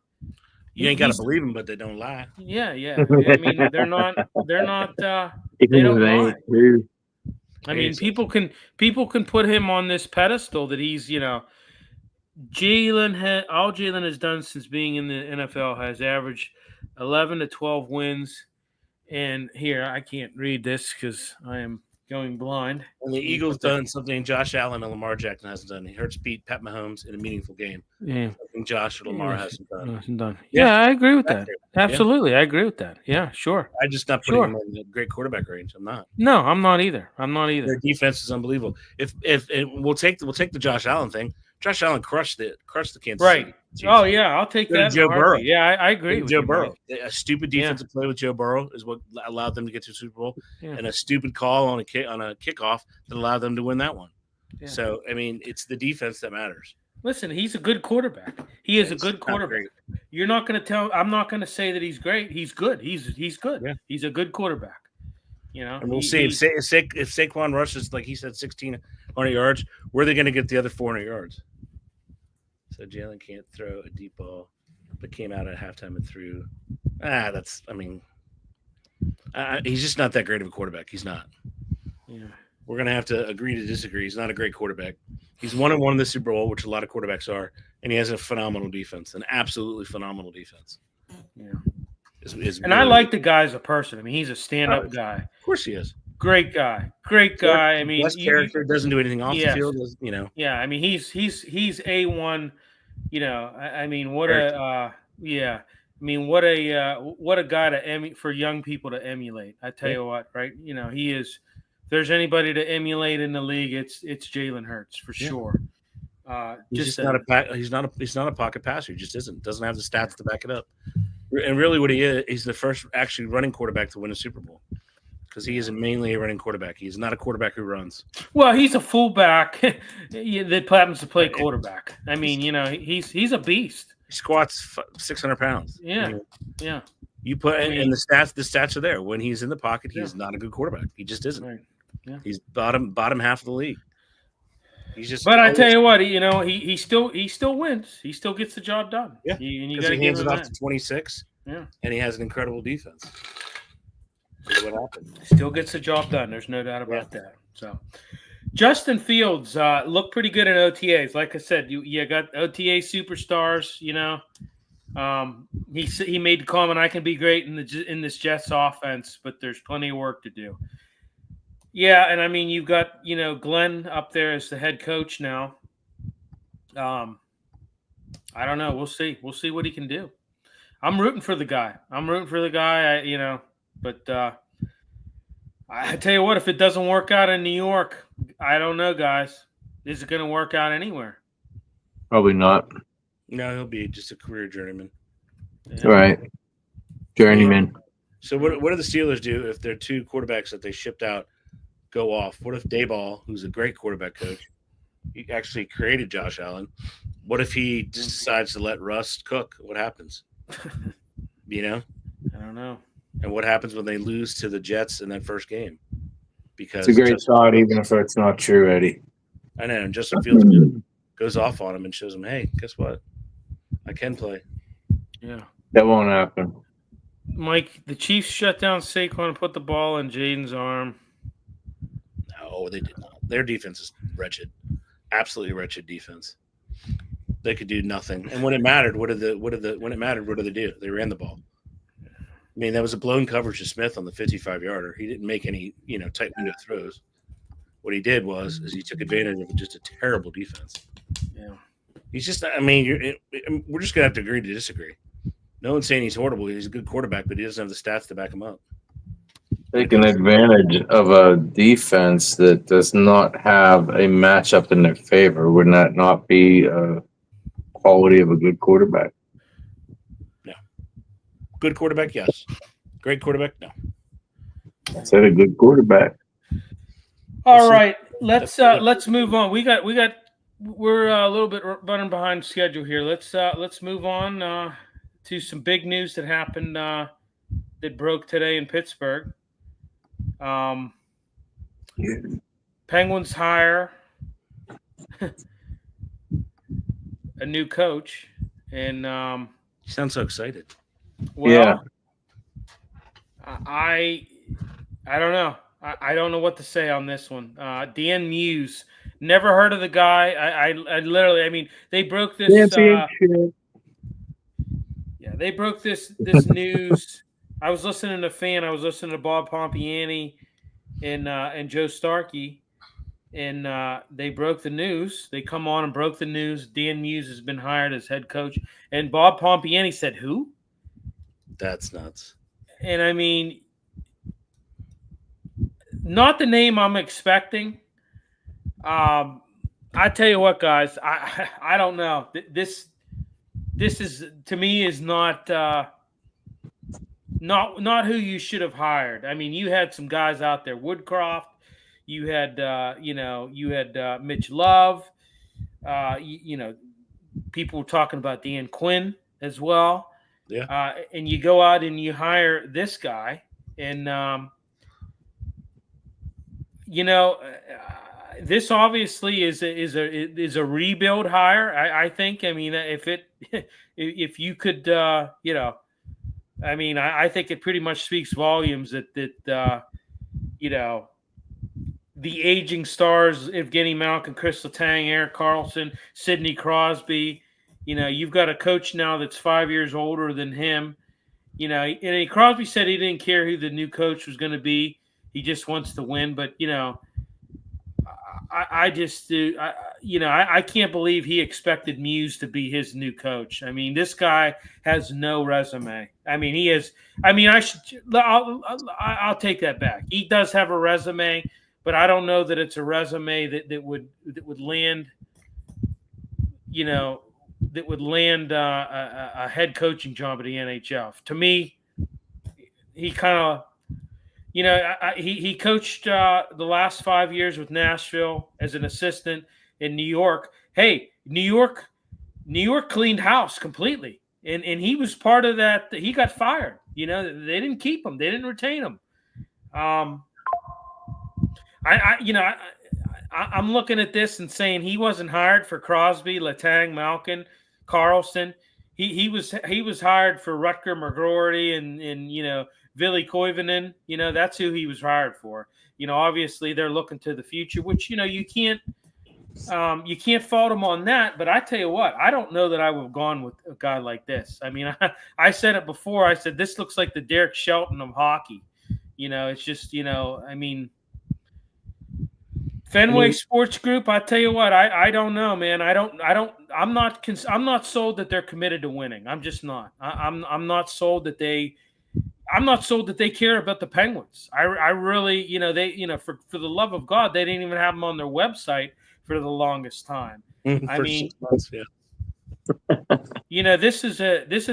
You ain't got to believe them, but they don't lie. Yeah. I mean, they're not. They don't lie. I mean, people can put him on this pedestal that he's, Jalen has done since being in the NFL has averaged 11 to 12 wins. And here, I can't read this because I am going blind. And the Eagles done something Josh Allen and Lamar Jackson hasn't done. He Hurts beat Pat Mahomes in a meaningful game. Yeah. Something Josh or Lamar hasn't done. Yeah, I agree with that. Absolutely. I agree with that. Yeah, sure. I'm just not putting him in the great quarterback range. I'm not. No, I'm not either. Their defense is unbelievable. If we'll take the Josh Allen thing. Josh Allen crushed the Kansas City. Oh yeah, I'll take that. Joe Burrow. Yeah, I agree with Joe Burrow. A stupid defensive play with Joe Burrow is what allowed them to get to the Super Bowl, and a stupid call on a kickoff that allowed them to win that one. Yeah. So I mean, it's the defense that matters. Listen, he's a good quarterback. He is a good quarterback. You're not going to tell. I'm not going to say that he's great. He's good. He's good. Yeah. He's a good quarterback. And we'll see if Saquon rushes like he said 1,600 yards, where are they going to get the other 400 yards? So Jalen can't throw a deep ball, but came out at halftime and threw. He's just not that great of a quarterback. He's not. Yeah. We're going to have to agree to disagree. He's not a great quarterback. He's 1-1 in the Super Bowl, which a lot of quarterbacks are, and he has a phenomenal defense, an absolutely phenomenal defense. Yeah. I like the guy as a person. I mean, he's a stand-up guy. Of course he is. Great guy. I mean, best character, doesn't do anything off the field. Yeah, I mean, he's A1. I mean, what a guy to for young people to emulate. I tell you what, right? He is. If there's anybody to emulate in the league, it's Jalen Hurts for sure. He's not a pocket passer. He just isn't. Doesn't have the stats to back it up. And really, what he is, he's the first actually running quarterback to win a Super Bowl. Because he is mainly a running quarterback. He's not a quarterback who runs. Well, he's a fullback that happens to play quarterback. I mean, he's a beast. He squats 600 pounds. Yeah, yeah. You put and the stats are there. When he's in the pocket, he's not a good quarterback. He just isn't. Right. Yeah. He's bottom half of the league. He's just. But I tell you what, he still wins. He still gets the job done. Yeah, because he hands it off to 26. Yeah, and he has an incredible defense. So what happened? Still gets the job done. There's no doubt about that. So, Justin Fields looked pretty good in OTAs. Like I said, you got OTA superstars. He made the comment, "I can be great in this Jets offense, but there's plenty of work to do." Yeah, and I mean you've got Glenn up there as the head coach now. I don't know. We'll see. We'll see what he can do. I'm rooting for the guy. But I tell you what, if it doesn't work out in New York, I don't know, guys. Is it going to work out anywhere? Probably not. No, he'll be just a career journeyman. Yeah. Right. Journeyman. So what do the Steelers do if their two quarterbacks that they shipped out go off? What if Daboll, who's a great quarterback coach, he actually created Josh Allen? What if he just decides to let Russ cook? What happens? I don't know. And what happens when they lose to the Jets in that first game? Because it's a great thought, even if it's not true, Eddie. I know. And Justin Fields goes off on him and shows him, hey, guess what? I can play. Yeah. That won't happen. Mike, the Chiefs shut down Saquon and put the ball in Jaden's arm. No, they did not. Their defense is wretched. Absolutely wretched defense. They could do nothing. And when it mattered, what did they do? They ran the ball. I mean, that was a blown coverage to Smith on the 55-yarder. He didn't make any, tight window throws. What he did was he took advantage of just a terrible defense. Yeah. He's just, we're just going to have to agree to disagree. No one's saying he's horrible. He's a good quarterback, but he doesn't have the stats to back him up. Taking advantage of a defense that does not have a matchup in their favor, would that not be a quality of a good quarterback? No. Good quarterback, yes. Great quarterback, no. I said a good quarterback. All right, let's move on. We're a little bit running behind schedule here. Let's move on to some big news that happened that broke today in Pittsburgh. Penguins hire a new coach, and you sound so excited. Well, yeah. I don't know. I don't know what to say on this one. Dan Muse, never heard of the guy. I literally, they broke this. They broke this news. I was listening to Fan. I was listening to Bob Pompiani and Joe Starkey, and they broke the news. They come on and broke the news. Dan Muse has been hired as head coach, and Bob Pompiani said, "Who?" That's nuts. And not the name I'm expecting. I tell you what, guys, I don't know. This is, to me, is not who you should have hired. You had some guys out there, Woodcroft. You had Mitch Love. People were talking about Dan Quinn as well. Yeah. And you go out and you hire this guy, and this obviously is a rebuild hire. I think. If you could, I think it pretty much speaks volumes that the aging stars, Evgeny Malkin, Chris Letang, Eric Carlson, Sidney Crosby. You've got a coach now that's 5 years older than him. And Crosby said he didn't care who the new coach was going to be. He just wants to win. But, I just do. I can't believe he expected Muse to be his new coach. This guy has no resume. He has. I'll take that back. He does have a resume, but I don't know that it's a resume that would land. That would land a head coaching job at the NHL. To me, he kind of. He coached the last 5 years with Nashville as an assistant in New York. Hey, New York cleaned house completely, and he was part of that. He got fired. They didn't keep him. They didn't retain him. I'm looking at this and saying he wasn't hired for Crosby, Letang, Malkin, Carlson. He was hired for Rutger McGroarty and Ville Koivunen. That's who he was hired for. Obviously they're looking to the future, which you can't fault him on that. But I tell you what, I don't know that I would have gone with a guy like this. I mean, I said it before. I said this looks like the Derek Shelton of hockey. It's just Fenway Sports Group. I tell you what, I don't know, man. I'm not sold that they're committed to winning. I'm just not. I'm not sold that they. I'm not sold that they care about the Penguins. I really, for the love of God, they didn't even have them on their website for the longest time. I mean, 6 months, yeah. This is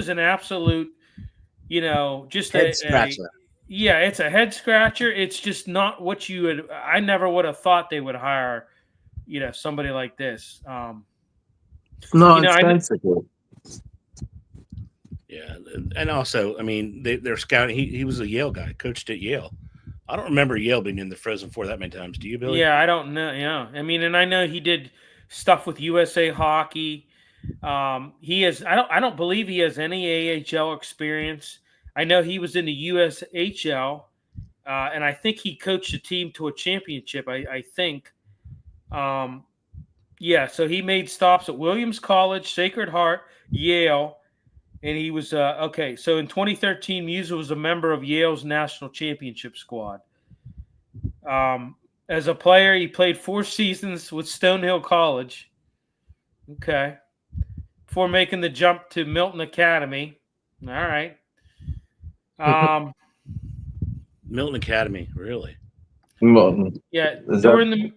an absolute, just head scratcher. It's a head scratcher. It's just not what you would. I never would have thought they would hire, somebody like this. Nonsensical. Yeah, and also, I mean, they're scouting. He was a Yale guy, coached at Yale. I don't remember Yale being in the Frozen Four that many times. Do you, Billy? Yeah, I don't know. Yeah, I mean, and I know he did stuff with USA Hockey. He has. I don't believe he has any AHL experience. I know he was in the USHL, and I think he coached a team to a championship. I think. So he made stops at Williams College, Sacred Heart, Yale. And he was okay. So in 2013, Musa was a member of Yale's national championship squad. As a player, he played 4 seasons with Stonehill College. Okay, before making the jump to Milton Academy. All right. Milton Academy, really? Milton. Yeah. During the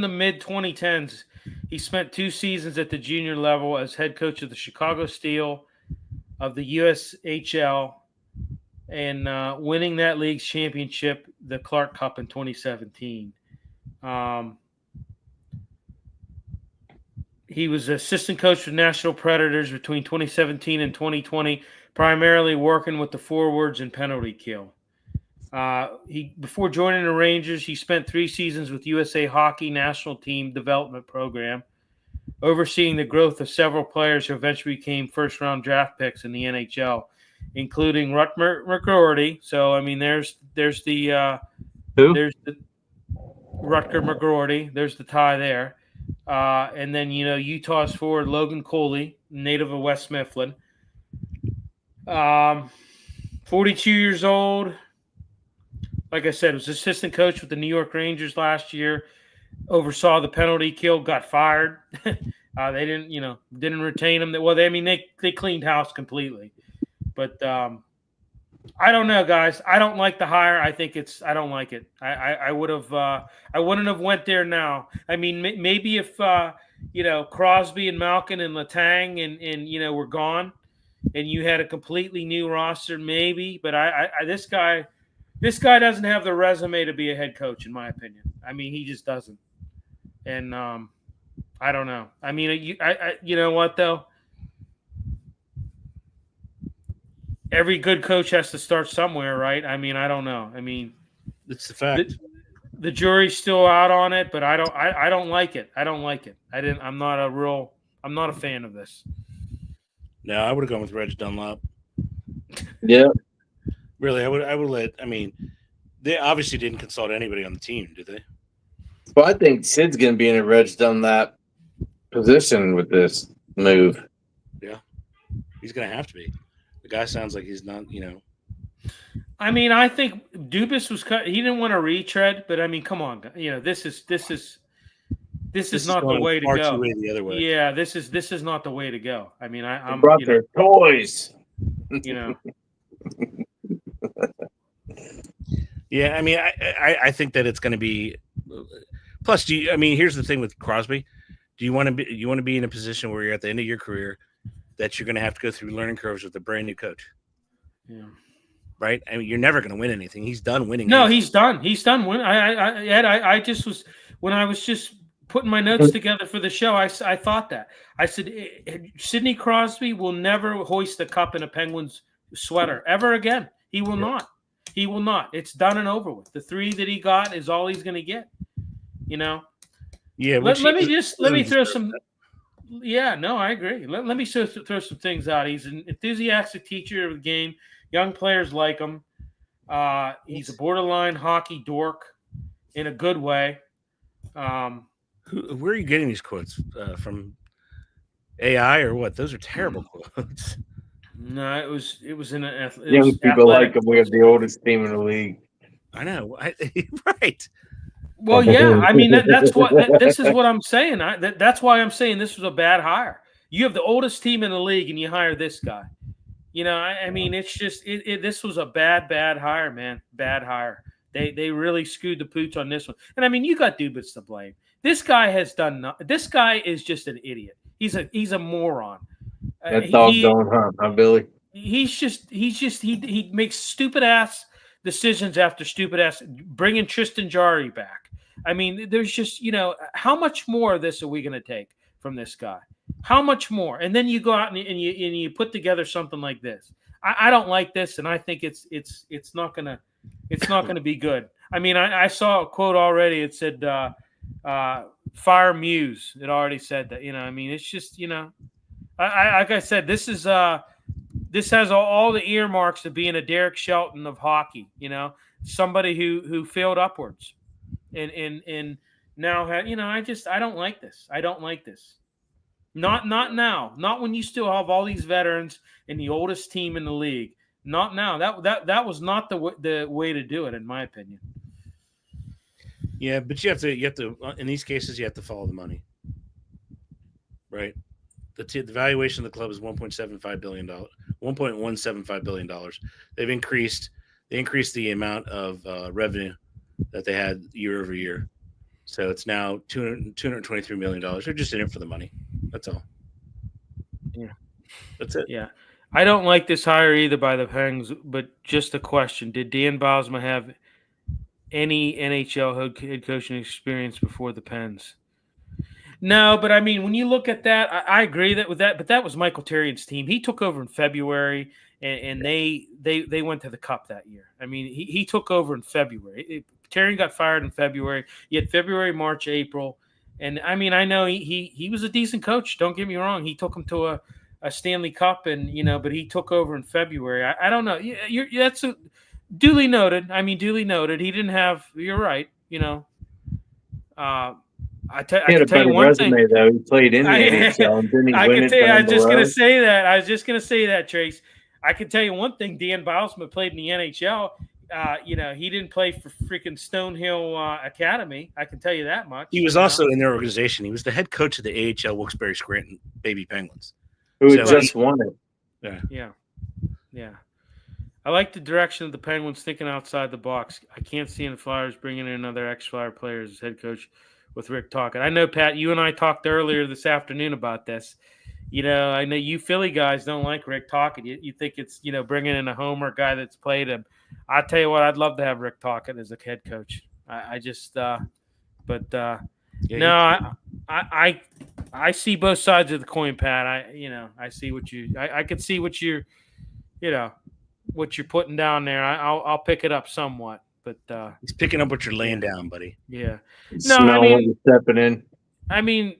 mid 2010s. He spent 2 seasons at the junior level as head coach of the Chicago Steel of the USHL and winning that league's championship, the Clark Cup in 2017. He was assistant coach for Nashville Predators between 2017 and 2020, primarily working with the forwards and penalty kill. Before joining the Rangers, he spent 3 seasons with USA Hockey National Team Development Program, overseeing the growth of several players who eventually became first-round draft picks in the NHL, including Rutger McGroarty. So, I mean, there's the Rutger McGroarty. There's the tie there, and then Utah's forward Logan Coley, native of West Mifflin, 42 years old. Like I said, was assistant coach with the New York Rangers last year. Oversaw the penalty kill, got fired. They didn't retain him. Well, they cleaned house completely. But I don't know, guys. I don't like the hire. I don't like it. I wouldn't have went there now. I mean, maybe if Crosby and Malkin and Letang and were gone, and you had a completely new roster, maybe. But This guy doesn't have the resume to be a head coach, in my opinion. I mean, he just doesn't. And I don't know. I mean, you know what, though? Every good coach has to start somewhere, right? I mean, I don't know. I mean, it's the fact. The jury's still out on it, but I don't like it. I don't like it. I'm not a fan of this. No, I would have gone with Reg Dunlop. Yeah. Really, I would let. I mean, they obviously didn't consult anybody on the team, did they? Well, I think Sid's going to be in a Reg Dunlap position with this move. Yeah, he's going to have to be. The guy sounds like he's not. I mean, I think Dubas was cut. He didn't want to retread, but I mean, come on, this is not the way to go. The other way. Yeah, this is not the way to go. I mean, I'm brought their toys. Yeah, I mean, I think that it's going to be. Plus, here's the thing with Crosby. Do you want to be in a position where you're at the end of your career that you're going to have to go through learning curves with a brand new coach? Yeah. Right. I mean, you're never going to win anything. He's done winning. No, anything. He's done. He's done winning. I just was when I was just putting my notes together for the show, I thought that. I said, Sidney Crosby will never hoist a cup in a Penguins sweater ever again. He will not. He will not. It's done and over with. The 3 that he got is all he's going to get. Yeah. Let me throw some. Yeah, no, I agree. Let me throw some things out. He's an enthusiastic teacher of the game. Young players like him. He's a borderline hockey dork in a good way. Where are you getting these quotes from? AI or what? Those are terrible quotes. No, it was in an young people athletic. Like him. We have the oldest team in the league. I know, right? Well, yeah. I mean, that's what. This is what I'm saying. That's why I'm saying this was a bad hire. You have the oldest team in the league, and you hire this guy. I mean, it's just this was a bad hire, man. Bad hire. They really screwed the pooch on this one. And I mean, you got Dubas to blame. This guy has done nothing. This guy is just an idiot. He's a moron. That dog don't hunt, huh, Billy? He makes stupid ass decisions after stupid ass. Bringing Tristan Jarry back. I mean, there's just how much more of this are we going to take from this guy? How much more? And then you go out and you put together something like this. I don't like this, and I think it's not gonna be good. I mean, I saw a quote already. It said fire Muse. It already said that. I mean, it's just like I said, this has all the earmarks of being a Derek Shelton of hockey. Somebody who failed upwards, and now I don't like this. I don't like this. Not now. Not when you still have all these veterans and the oldest team in the league. Not now. That was not the way to do it, in my opinion. Yeah, but you have to in these cases you have to follow the money, right? The valuation of the club is $1.75 billion, $1.175 billion. They increased the amount of revenue that they had year over year. So it's now $223 million. They're just in it for the money. That's all. Yeah. That's it. Yeah. I don't like this hire either by the Penguins, but just a question. Did Dan Bylsma have any NHL head coaching experience before the Pens? No, but I mean, when you look at that, I agree with that, but that was Michael Terrian's team. He took over in February, and they went to the Cup that year. I mean, he took over in February. Terrian got fired in February. You had February, March, April. And, I mean, I know he was a decent coach. Don't get me wrong. He took him to a Stanley Cup, and but he took over in February. I don't know. That's duly noted. I mean, duly noted. He didn't have – you're right, I can tell you one resume, thing. Though. He played in the NHL, and didn't he I win can it tell you. down I was just below? going to say that. I was just going to say that, Trace. I can tell you one thing. Dan Bylsma played in the NHL. He didn't play for freaking Stonehill Academy. I can tell you that much. He was also in their organization. He was the head coach of the AHL Wilkes-Barre Scranton Baby Penguins, who had just won it. Yeah. I like the direction of the Penguins thinking outside the box. I can't see the Flyers bringing in another ex-Flyer player as head coach with Rick Tocchet. I know, Pat, you and I talked earlier this afternoon about this. I know you Philly guys don't like Rick Tocchet. You think it's, bringing in a homer guy that's played him. I tell you what, I'd love to have Rick Tocchet as a head coach. I see both sides of the coin, Pat. I see what I can see what you're putting down there. I'll pick it up somewhat, but he's picking up what you're laying down, buddy. Yeah. Stepping in. I mean,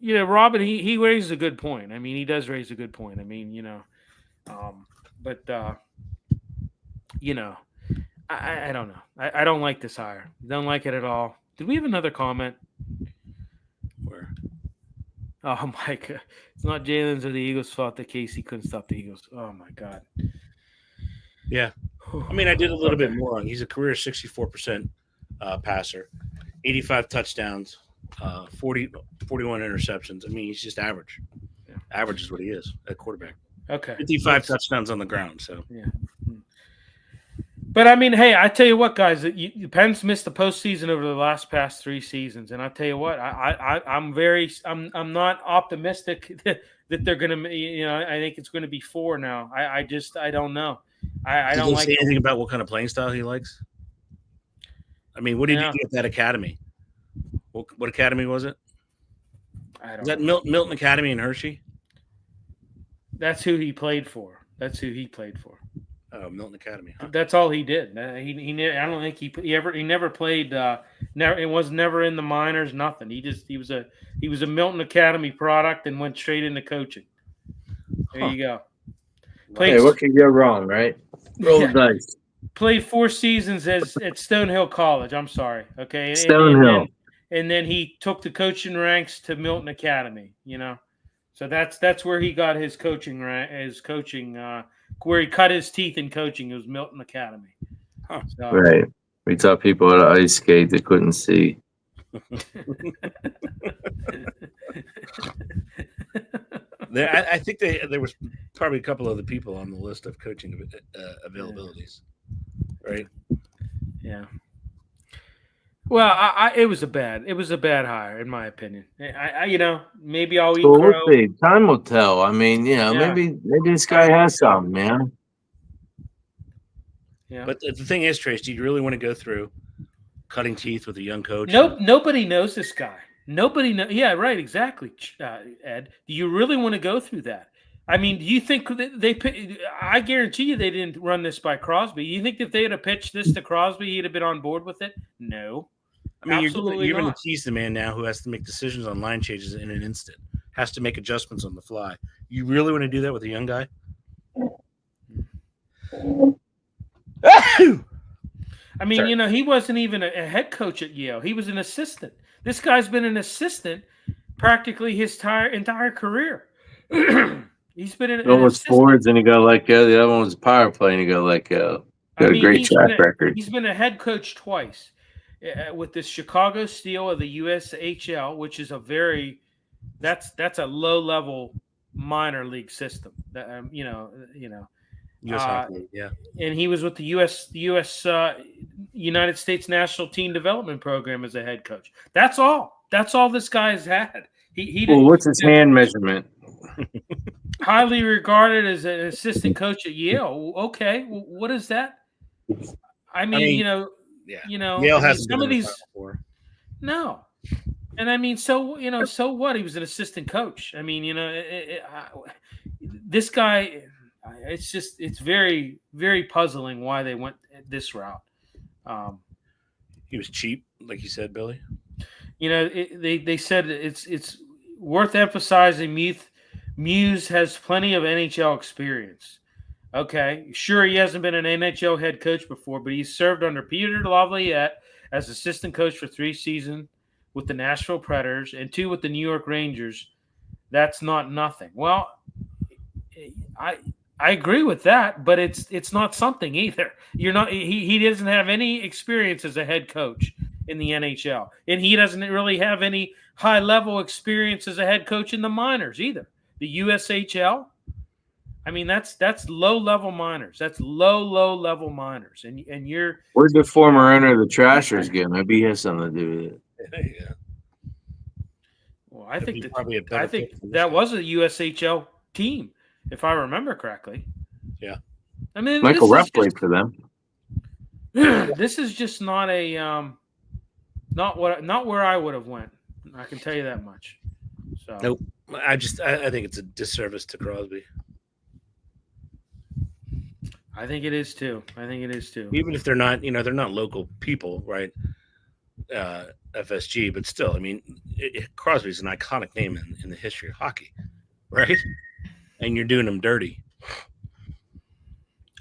Robin, he raises a good point. I mean, he does raise a good point. I mean, I don't know. I don't like this hire. Don't like it at all. Did we have another comment? Where? Oh, my God. It's not Jalen's or the Eagles' fault that Casey couldn't stop the Eagles. Oh, my God. Yeah. I mean, I did a little bit more. He's a career 64% passer, 85 touchdowns, 41 interceptions. I mean, he's just average. Yeah. Average is what he is at quarterback. Okay. 55 touchdowns on the ground. So, yeah. But, I mean, hey, I tell you what, guys, the Pens missed the postseason over the past 3 seasons. And I tell you what, I'm not optimistic that they're going to, I think it's going to be 4 now. I don't know. I don't like anything about what kind of playing style he likes. I mean, what did you do at that academy? What academy was it? I Was don't that know. Milton Academy in Hershey? That's who he played for. Oh, Milton Academy. Huh? That's all he did. I don't think he never played. Never, it was never in the minors. Nothing. He was a Milton Academy product and went straight into coaching. There you go. Hey, what could go wrong, right? Roll the dice. Played 4 seasons at Stonehill College. I'm sorry. Okay. Stonehill. And then he took the coaching ranks to Milton Academy. So that's where he got his coaching where he cut his teeth in coaching. It was Milton Academy. Huh. So. Right. We taught people how to ice skate that couldn't see. I think there was probably a couple other people on the list of coaching availabilities, right? Yeah. Well, it was a bad hire in my opinion. Maybe I'll eat crow. We'll see. Time will tell. I mean, maybe this guy has something, man. Yeah. But the thing is, Trace, do you really want to go through cutting teeth with a young coach? Nope. Nobody knows this guy. Nobody knows. Yeah, right. Exactly, Ed. Do you really want to go through that? I mean, do you think I guarantee you they didn't run this by Crosby. You think if they had pitched this to Crosby, he'd have been on board with it? No. I mean, absolutely you're going to tease the man now who has to make decisions on line changes in an instant, has to make adjustments on the fly. You really want to do that with a young guy? I mean, he wasn't even a head coach at Yale. He was an assistant. This guy's been an assistant practically his entire career. He's been an one was Fords and he got let go. The other one was power play and he got let go. Got a great track record. He's been a head coach twice with the Chicago Steel of the USHL, which is that's a low level minor league system. US hockey, yeah. And he was with the United States National Team Development Program as a head coach. That's all. That's all this guy's had. What's his hand measurement? Highly regarded as an assistant coach at Yale. Okay, what is that? I mean, Yale has some of these. No, and I mean, so what? He was an assistant coach. I mean, this guy. It's very, very puzzling why they went this route. He was cheap, like you said, Billy. They said it's worth emphasizing. Muse has plenty of NHL experience. Okay, sure, he hasn't been an NHL head coach before, but he served under Peter Laviolette as assistant coach for 3 seasons with the Nashville Predators and 2 with the New York Rangers. That's not nothing. Well, I agree with that, but it's not something either. You're not. He doesn't have any experience as a head coach in the NHL, and he doesn't really have any high level experience as a head coach in the minors either. The USHL. I mean, that's low level minors. That's low level minors, and you're. Where's the former owner of the Trashers get? Maybe he has something to do with it. Yeah. Well, I think that was a USHL team. If I remember correctly. Yeah. I mean, Michael Rupp played for them. This is just not not where I would have went. I can tell you that much. So nope. I think it's a disservice to Crosby. I think it is too. Even if they're not, they're not local people, right? FSG, but still, I mean, Crosby's an iconic name in the history of hockey, right? And you're doing them dirty.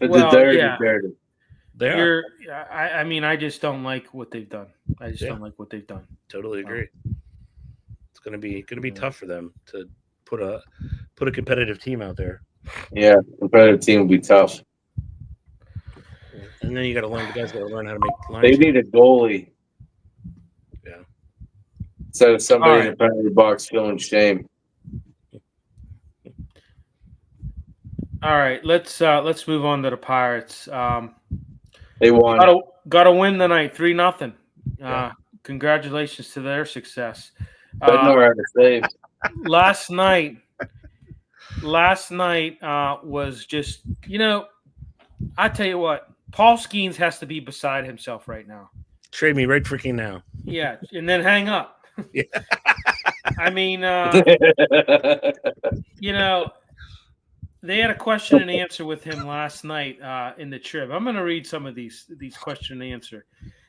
Dirty. They are. I mean, I just don't like what they've done. Don't like what they've done. Totally agree. It's gonna be tough for them to put a competitive team out there. Yeah, competitive team will be tough. And then you got to learn. The guys got to learn how to make lines. They need a goalie. Yeah. So somebody in the penalty box feeling shame. All right, let's move on to the Pirates. They won. Got to win tonight, 3-0. Congratulations to their success. Last night was just, I tell you what, Paul Skeens has to be beside himself right now. Trade me right freaking now. Yeah, and then hang up. Yeah. I mean, you know, they had a question and answer with him last night in the Trib. I'm going to read some of these question and answer.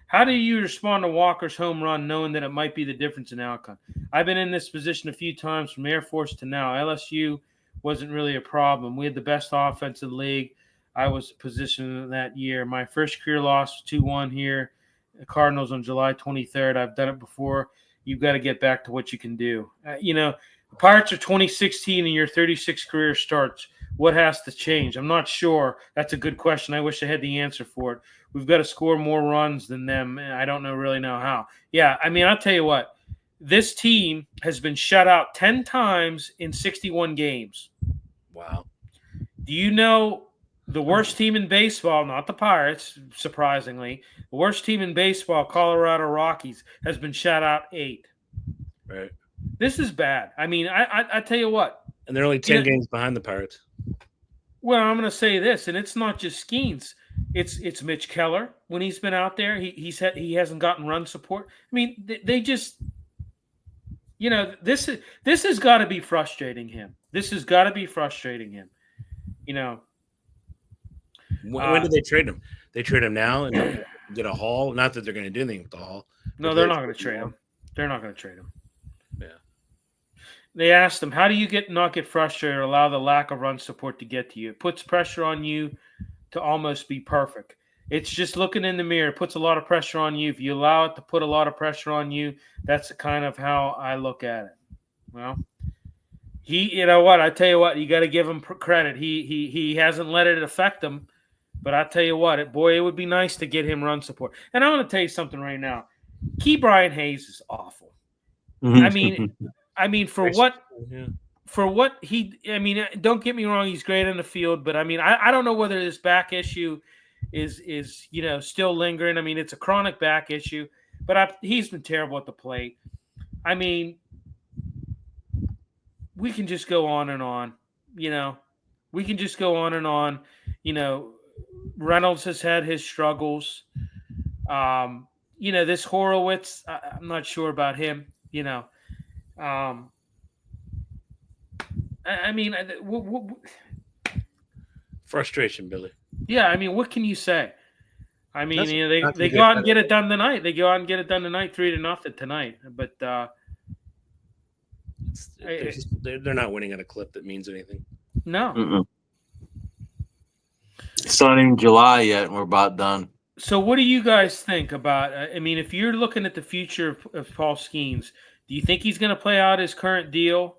How do you respond to Walker's home run, knowing that it might be the difference in outcome? I've been in this position a few times, from Air Force to now. LSU wasn't really a problem. We had the best offense in the league. I was positioned that year. My first career loss was 2-1 here, the Cardinals on July 23rd. I've done it before. You've got to get back to what you can do. The Pirates are 2016 and your 36th career starts. What has to change? I'm not sure. That's a good question. I wish I had the answer for it. We've got to score more runs than them. I don't really know how. Yeah, I mean, I'll tell you what. This team has been shut out 10 times in 61 games. Wow. Do you know the worst team in baseball, not the Pirates, surprisingly, the worst team in baseball, Colorado Rockies, has been shut out 8. Right. This is bad. I mean, I tell you what. And they're only 10 games behind the Pirates. Well, I'm going to say this, and it's not just Skeens. It's Mitch Keller when he's been out there. He hasn't gotten run support. I mean, they just, this has got to be frustrating him. This has got to be frustrating him. When did they trade him? They trade him now and get a haul. Not that they're going to do anything with the haul. No, they're not going to trade him. They're not going to trade him. Yeah. They asked him, how do you not get frustrated or allow the lack of run support to get to you? It puts pressure on you to almost be perfect. It's just looking in the mirror. It puts a lot of pressure on you. If you allow it to put a lot of pressure on you, that's kind of how I look at it. Well, you know what? I tell you what, you got to give him credit. He hasn't let it affect him. But I tell you what, it would be nice to get him run support. And I'm going to tell you something right now. Key Brian Hayes is awful. I mean, for what he, don't get me wrong, he's great on the field, but I mean, I don't know whether this back issue is still lingering. I mean, it's a chronic back issue, but he's been terrible at the plate. I mean, we can just go on and on. We can just go on and on. Reynolds has had his struggles. This Horowitz, I'm not sure about him. Frustration, Billy. Yeah, I mean, what can you say? I mean, they go out and get it done tonight. They go out and get it done tonight, 3-0 tonight. But they're not winning at a clip that means anything. No. Mm-mm. It's not even July yet, and we're about done. So what do you guys think about if you're looking at the future of Paul Skeens, do you think he's going to play out his current deal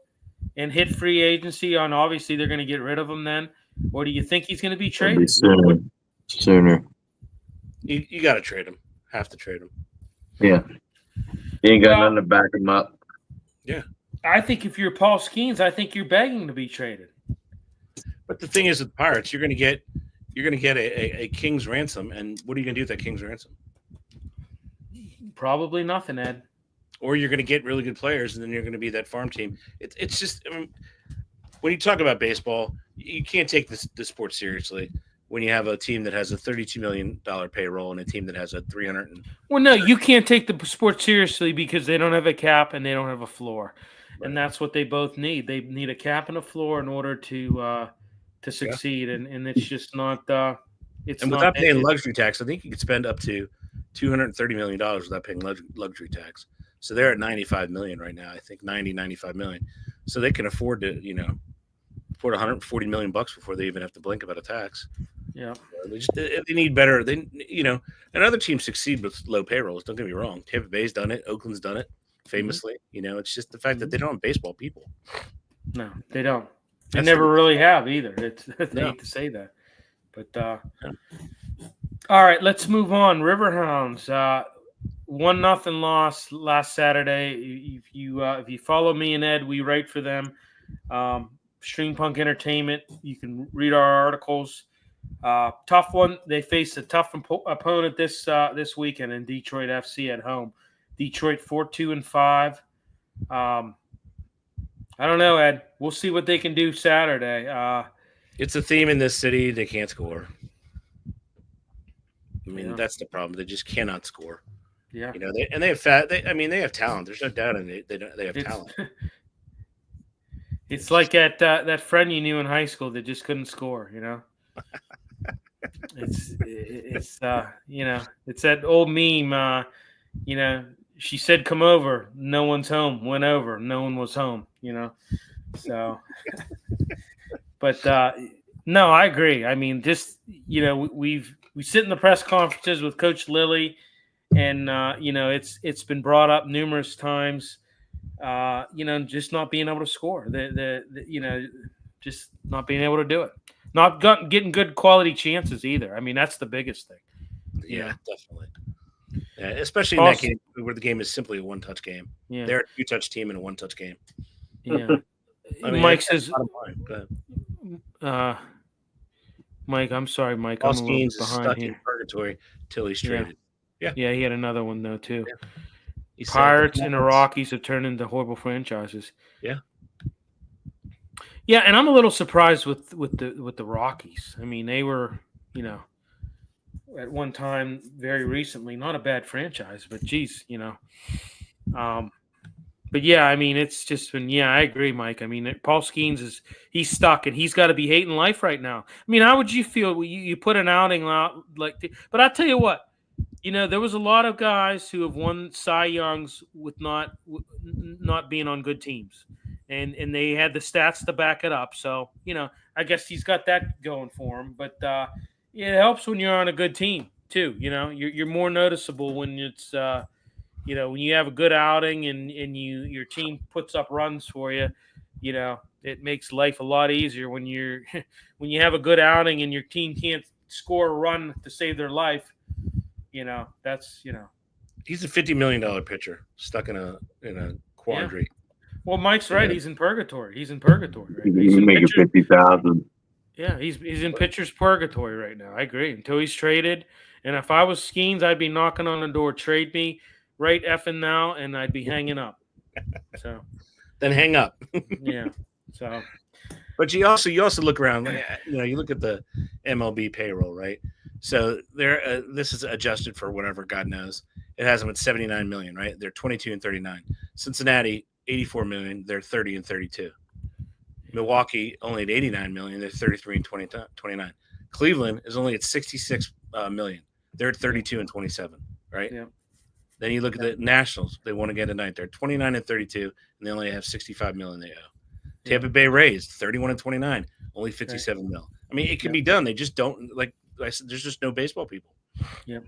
and hit free agency on, obviously they're going to get rid of him then? Or do you think he's going to be traded? Sooner. You got to trade him. Have to trade him. Yeah. You ain't got nothing to back him up. Yeah. I think if you're Paul Skeens, I think you're begging to be traded. But the thing is with Pirates, you're going to get a king's ransom, and what are you going to do with that king's ransom? Probably nothing, Ed. Or you're going to get really good players, and then you're going to be that farm team. It's just when you talk about baseball, you can't take this sport seriously when you have a team that has a $32 million payroll and a team that has a $300. Well, no, you can't take the sport seriously because they don't have a cap and they don't have a floor, right. And that's what they both need. They need a cap and a floor in order to succeed, and it's just not. And without paying luxury tax, I think you could spend up to $230 million without paying luxury tax. So they're at $95 million right now. I think $95 million. So they can afford to, afford $140 million before they even have to blink about a tax. Yeah, they need better. And other teams succeed with low payrolls. Don't get me wrong. Tampa Bay's done it. Oakland's done it famously. Mm-hmm. It's just the fact that they don't have baseball people. No, they don't. They never really have either. I hate to say that, but all right, let's move on. Riverhounds, 1-0 loss last Saturday. If you follow me and Ed, we write for them. Stream Punk Entertainment. You can read our articles. Tough one. They faced a tough opponent this weekend in Detroit FC at home. Detroit 4-2-5. I don't know, Ed. We'll see what they can do Saturday. It's a theme in this city. They can't score. That's the problem. They just cannot score. Yeah. They have fat. They have talent. There's no doubt in it. They have talent. It's like that friend you knew in high school that just couldn't score. It's it's that old meme. She said, "Come over." No one's home. Went over. No one was home. So. But no, I agree. I mean, just we sit in the press conferences with Coach Lilly, and it's been brought up numerous times. Just not being able to score. Just not being able to do it. Not getting good quality chances either. I mean, that's the biggest thing. Yeah, definitely. Yeah, especially in that game where the game is simply a one-touch game. Yeah. They're a two-touch team in a one-touch game. Yeah. Mike says. Mike, I'm sorry, Mike. Paul I'm a little Skeens is behind stuck here. in purgatory till he's traded. Yeah, he had another one though too. Yeah. Pirates and the Rockies have turned into horrible franchises. Yeah. Yeah, and I'm a little surprised with the Rockies. I mean, they were, at one time very recently not a bad franchise, but geez, But yeah, I mean, it's just been. Yeah, I agree, Mike. I mean, Paul Skeens he's stuck, and he's got to be hating life right now. I mean, how would you feel? You put an outing out but I'll tell you what. There was a lot of guys who have won Cy Youngs with not being on good teams, and they had the stats to back it up. So I guess he's got that going for him. But it helps when you're on a good team too. You're more noticeable when it's. When you have a good outing and your team puts up runs for you, it makes life a lot easier when when you have a good outing and your team can't score a run to save their life. That's. He's a $50 million pitcher stuck in a quandary. Yeah. Well, Mike's right. He's in purgatory. He's in purgatory. Right? He's making 50,000. Yeah, he's in pitcher's purgatory right now. I agree. Until he's traded, and if I was Skeens, I'd be knocking on the door. Trade me. Right effing now, and I'd be hanging up. So then hang up. Yeah. So, but you also look around. You look at the MLB payroll, right? So this is adjusted for whatever God knows. It has them at 79 million, right? They're 22 and 39. Cincinnati 84 million. They're 30 and 32. Milwaukee only at 89 million. They're 33 and 29. Cleveland is only at 66 million. They're at 32 and 27, right? Yeah. Then you look at the Nationals. They won again tonight. They're 29 and 32, and they only have 65 million they owe. Tampa Bay Rays 31 and 29, only 57 mil. I mean, it can be done. They just don't like I said. There's just no baseball people. Yeah,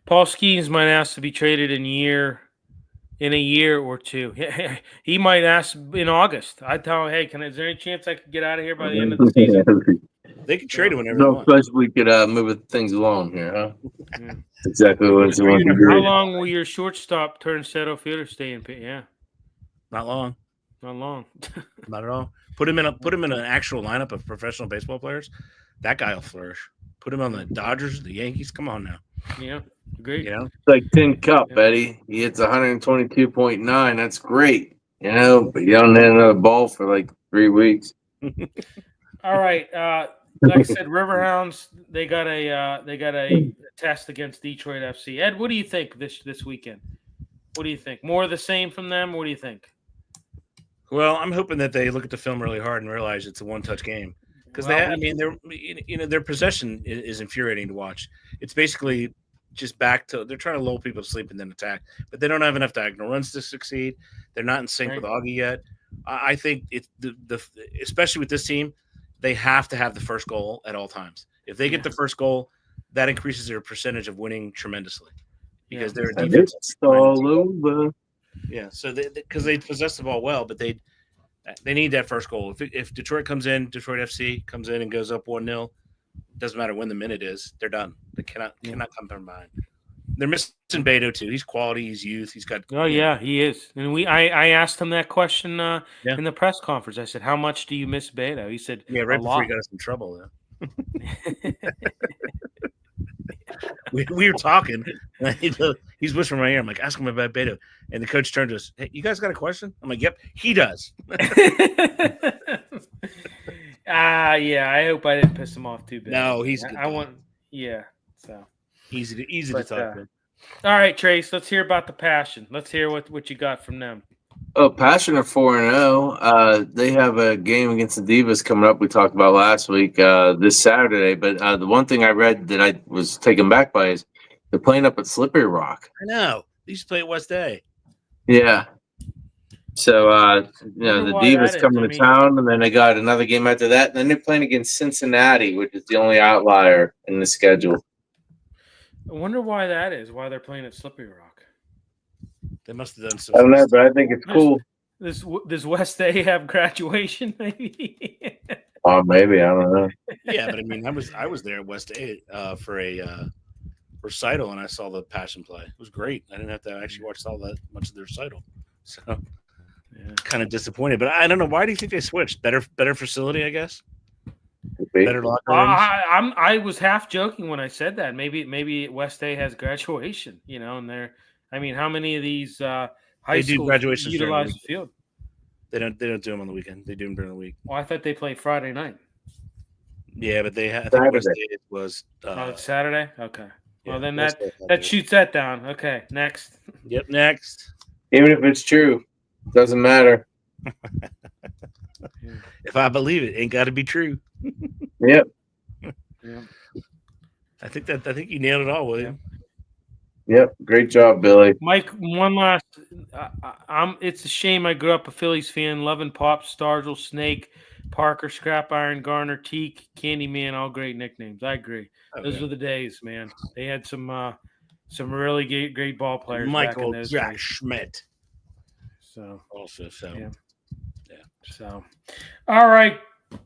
Paul Skeens might ask to be traded in a year or two. He might ask in August. I tell him, hey, is there any chance I could get out of here by the end of the season? They can trade it whenever they want. Plus, we could move things along here, huh? Yeah. Exactly what it's going to How long will your shortstop turn center fielder stay in? Yeah, not long. Not long. Not at all. Put him in an actual lineup of professional baseball players. That guy will flourish. Put him on the Dodgers, the Yankees. Come on now. Yeah, agreed. It's like Tin Cup, Eddie. He hits 122.9. That's great. But you don't hit another ball for like 3 weeks. All right. Like I said, Riverhounds, they got a test against Detroit FC. Ed, what do you think this weekend? What do you think? More of the same from them? What do you think? Well, I'm hoping that they look at the film really hard and realize it's a one-touch game because their possession is infuriating to watch. It's basically just back to they're trying to lull people to sleep and then attack, but they don't have enough diagonal runs to succeed. They're not in sync with Augie yet. I think it's especially with this team. They have to have the first goal at all times. If they get the first goal, that increases their percentage of winning tremendously because they're a defense. It's all over. Yeah, so because they possess the ball well, but they need that first goal. If Detroit FC comes in and goes up 1-0, doesn't matter when the minute is, they're done. They cannot come from behind. They're missing Beto too. He's quality. He's youth. He's got. Oh yeah, he is. And I asked him that question in the press conference. I said, "How much do you miss Beto?" He said, "Yeah, right a before lot." he got us in trouble." we were talking. He's whispering in my ear. I'm like, "Ask him about Beto." And the coach turned to us. "Hey, you guys got a question?" I'm like, "Yep, he does." Yeah. I hope I didn't piss him off too bad. No, he's good. I want. Yeah. So. Easy to talk to. All right, Trace. Let's hear about the Passion. Let's hear what you got from them. Oh, Passion are 4-0. They have a game against the Divas coming up. We talked about last week, this Saturday. But the one thing I read that I was taken back by is they're playing up at Slippery Rock. I know. They used to play at West A. Yeah. So the Divas coming to town, and then they got another game after that, and then they're playing against Cincinnati, which is the only outlier in the schedule. I wonder why that is. Why they're playing at Slippery Rock. They must have done some. I don't know, but I think it's cool. Does West A have graduation? Maybe. Maybe, I don't know. Yeah, but I mean, I was there at West A for a recital, and I saw the Passion play. It was great. I didn't have to actually watch all that much of the recital, so kind of disappointed. But I don't know, why do you think they switched? Better facility, I guess. Better locker rooms. I was half joking when I said that. Maybe West A has graduation, and they're. I mean, how many of these high schools utilize the field? They don't do them on the weekend. They do them during the week. Well, I thought they played Friday night. Yeah, but they had. I think West A was. It's Saturday. Okay. Yeah, well, then that shoots that down. Okay, next. Yep, next. Even if it's true, doesn't matter. If I believe it, ain't got to be true. Yep. Yeah. I think you nailed it all, William. Yep, great job, Billy. Mike, one last. It's a shame I grew up a Phillies fan, loving Pop, Stargell, Snake, Parker, Scrap Iron, Garner, Teak, Candyman, all great nicknames. I agree. Okay. Those were the days, man. They had some really great ball players. Michael Jack Schmidt. So yeah. So, all right,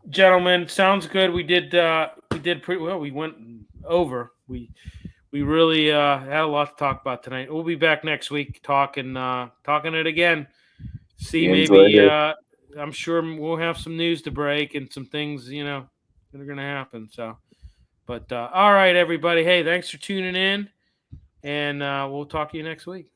gentlemen, sounds good. We did pretty well. We went over. We really had a lot to talk about tonight. We'll be back next week talking it again. See, maybe I'm sure we'll have some news to break and some things that are going to happen. So, but all right, everybody. Hey, thanks for tuning in, and we'll talk to you next week.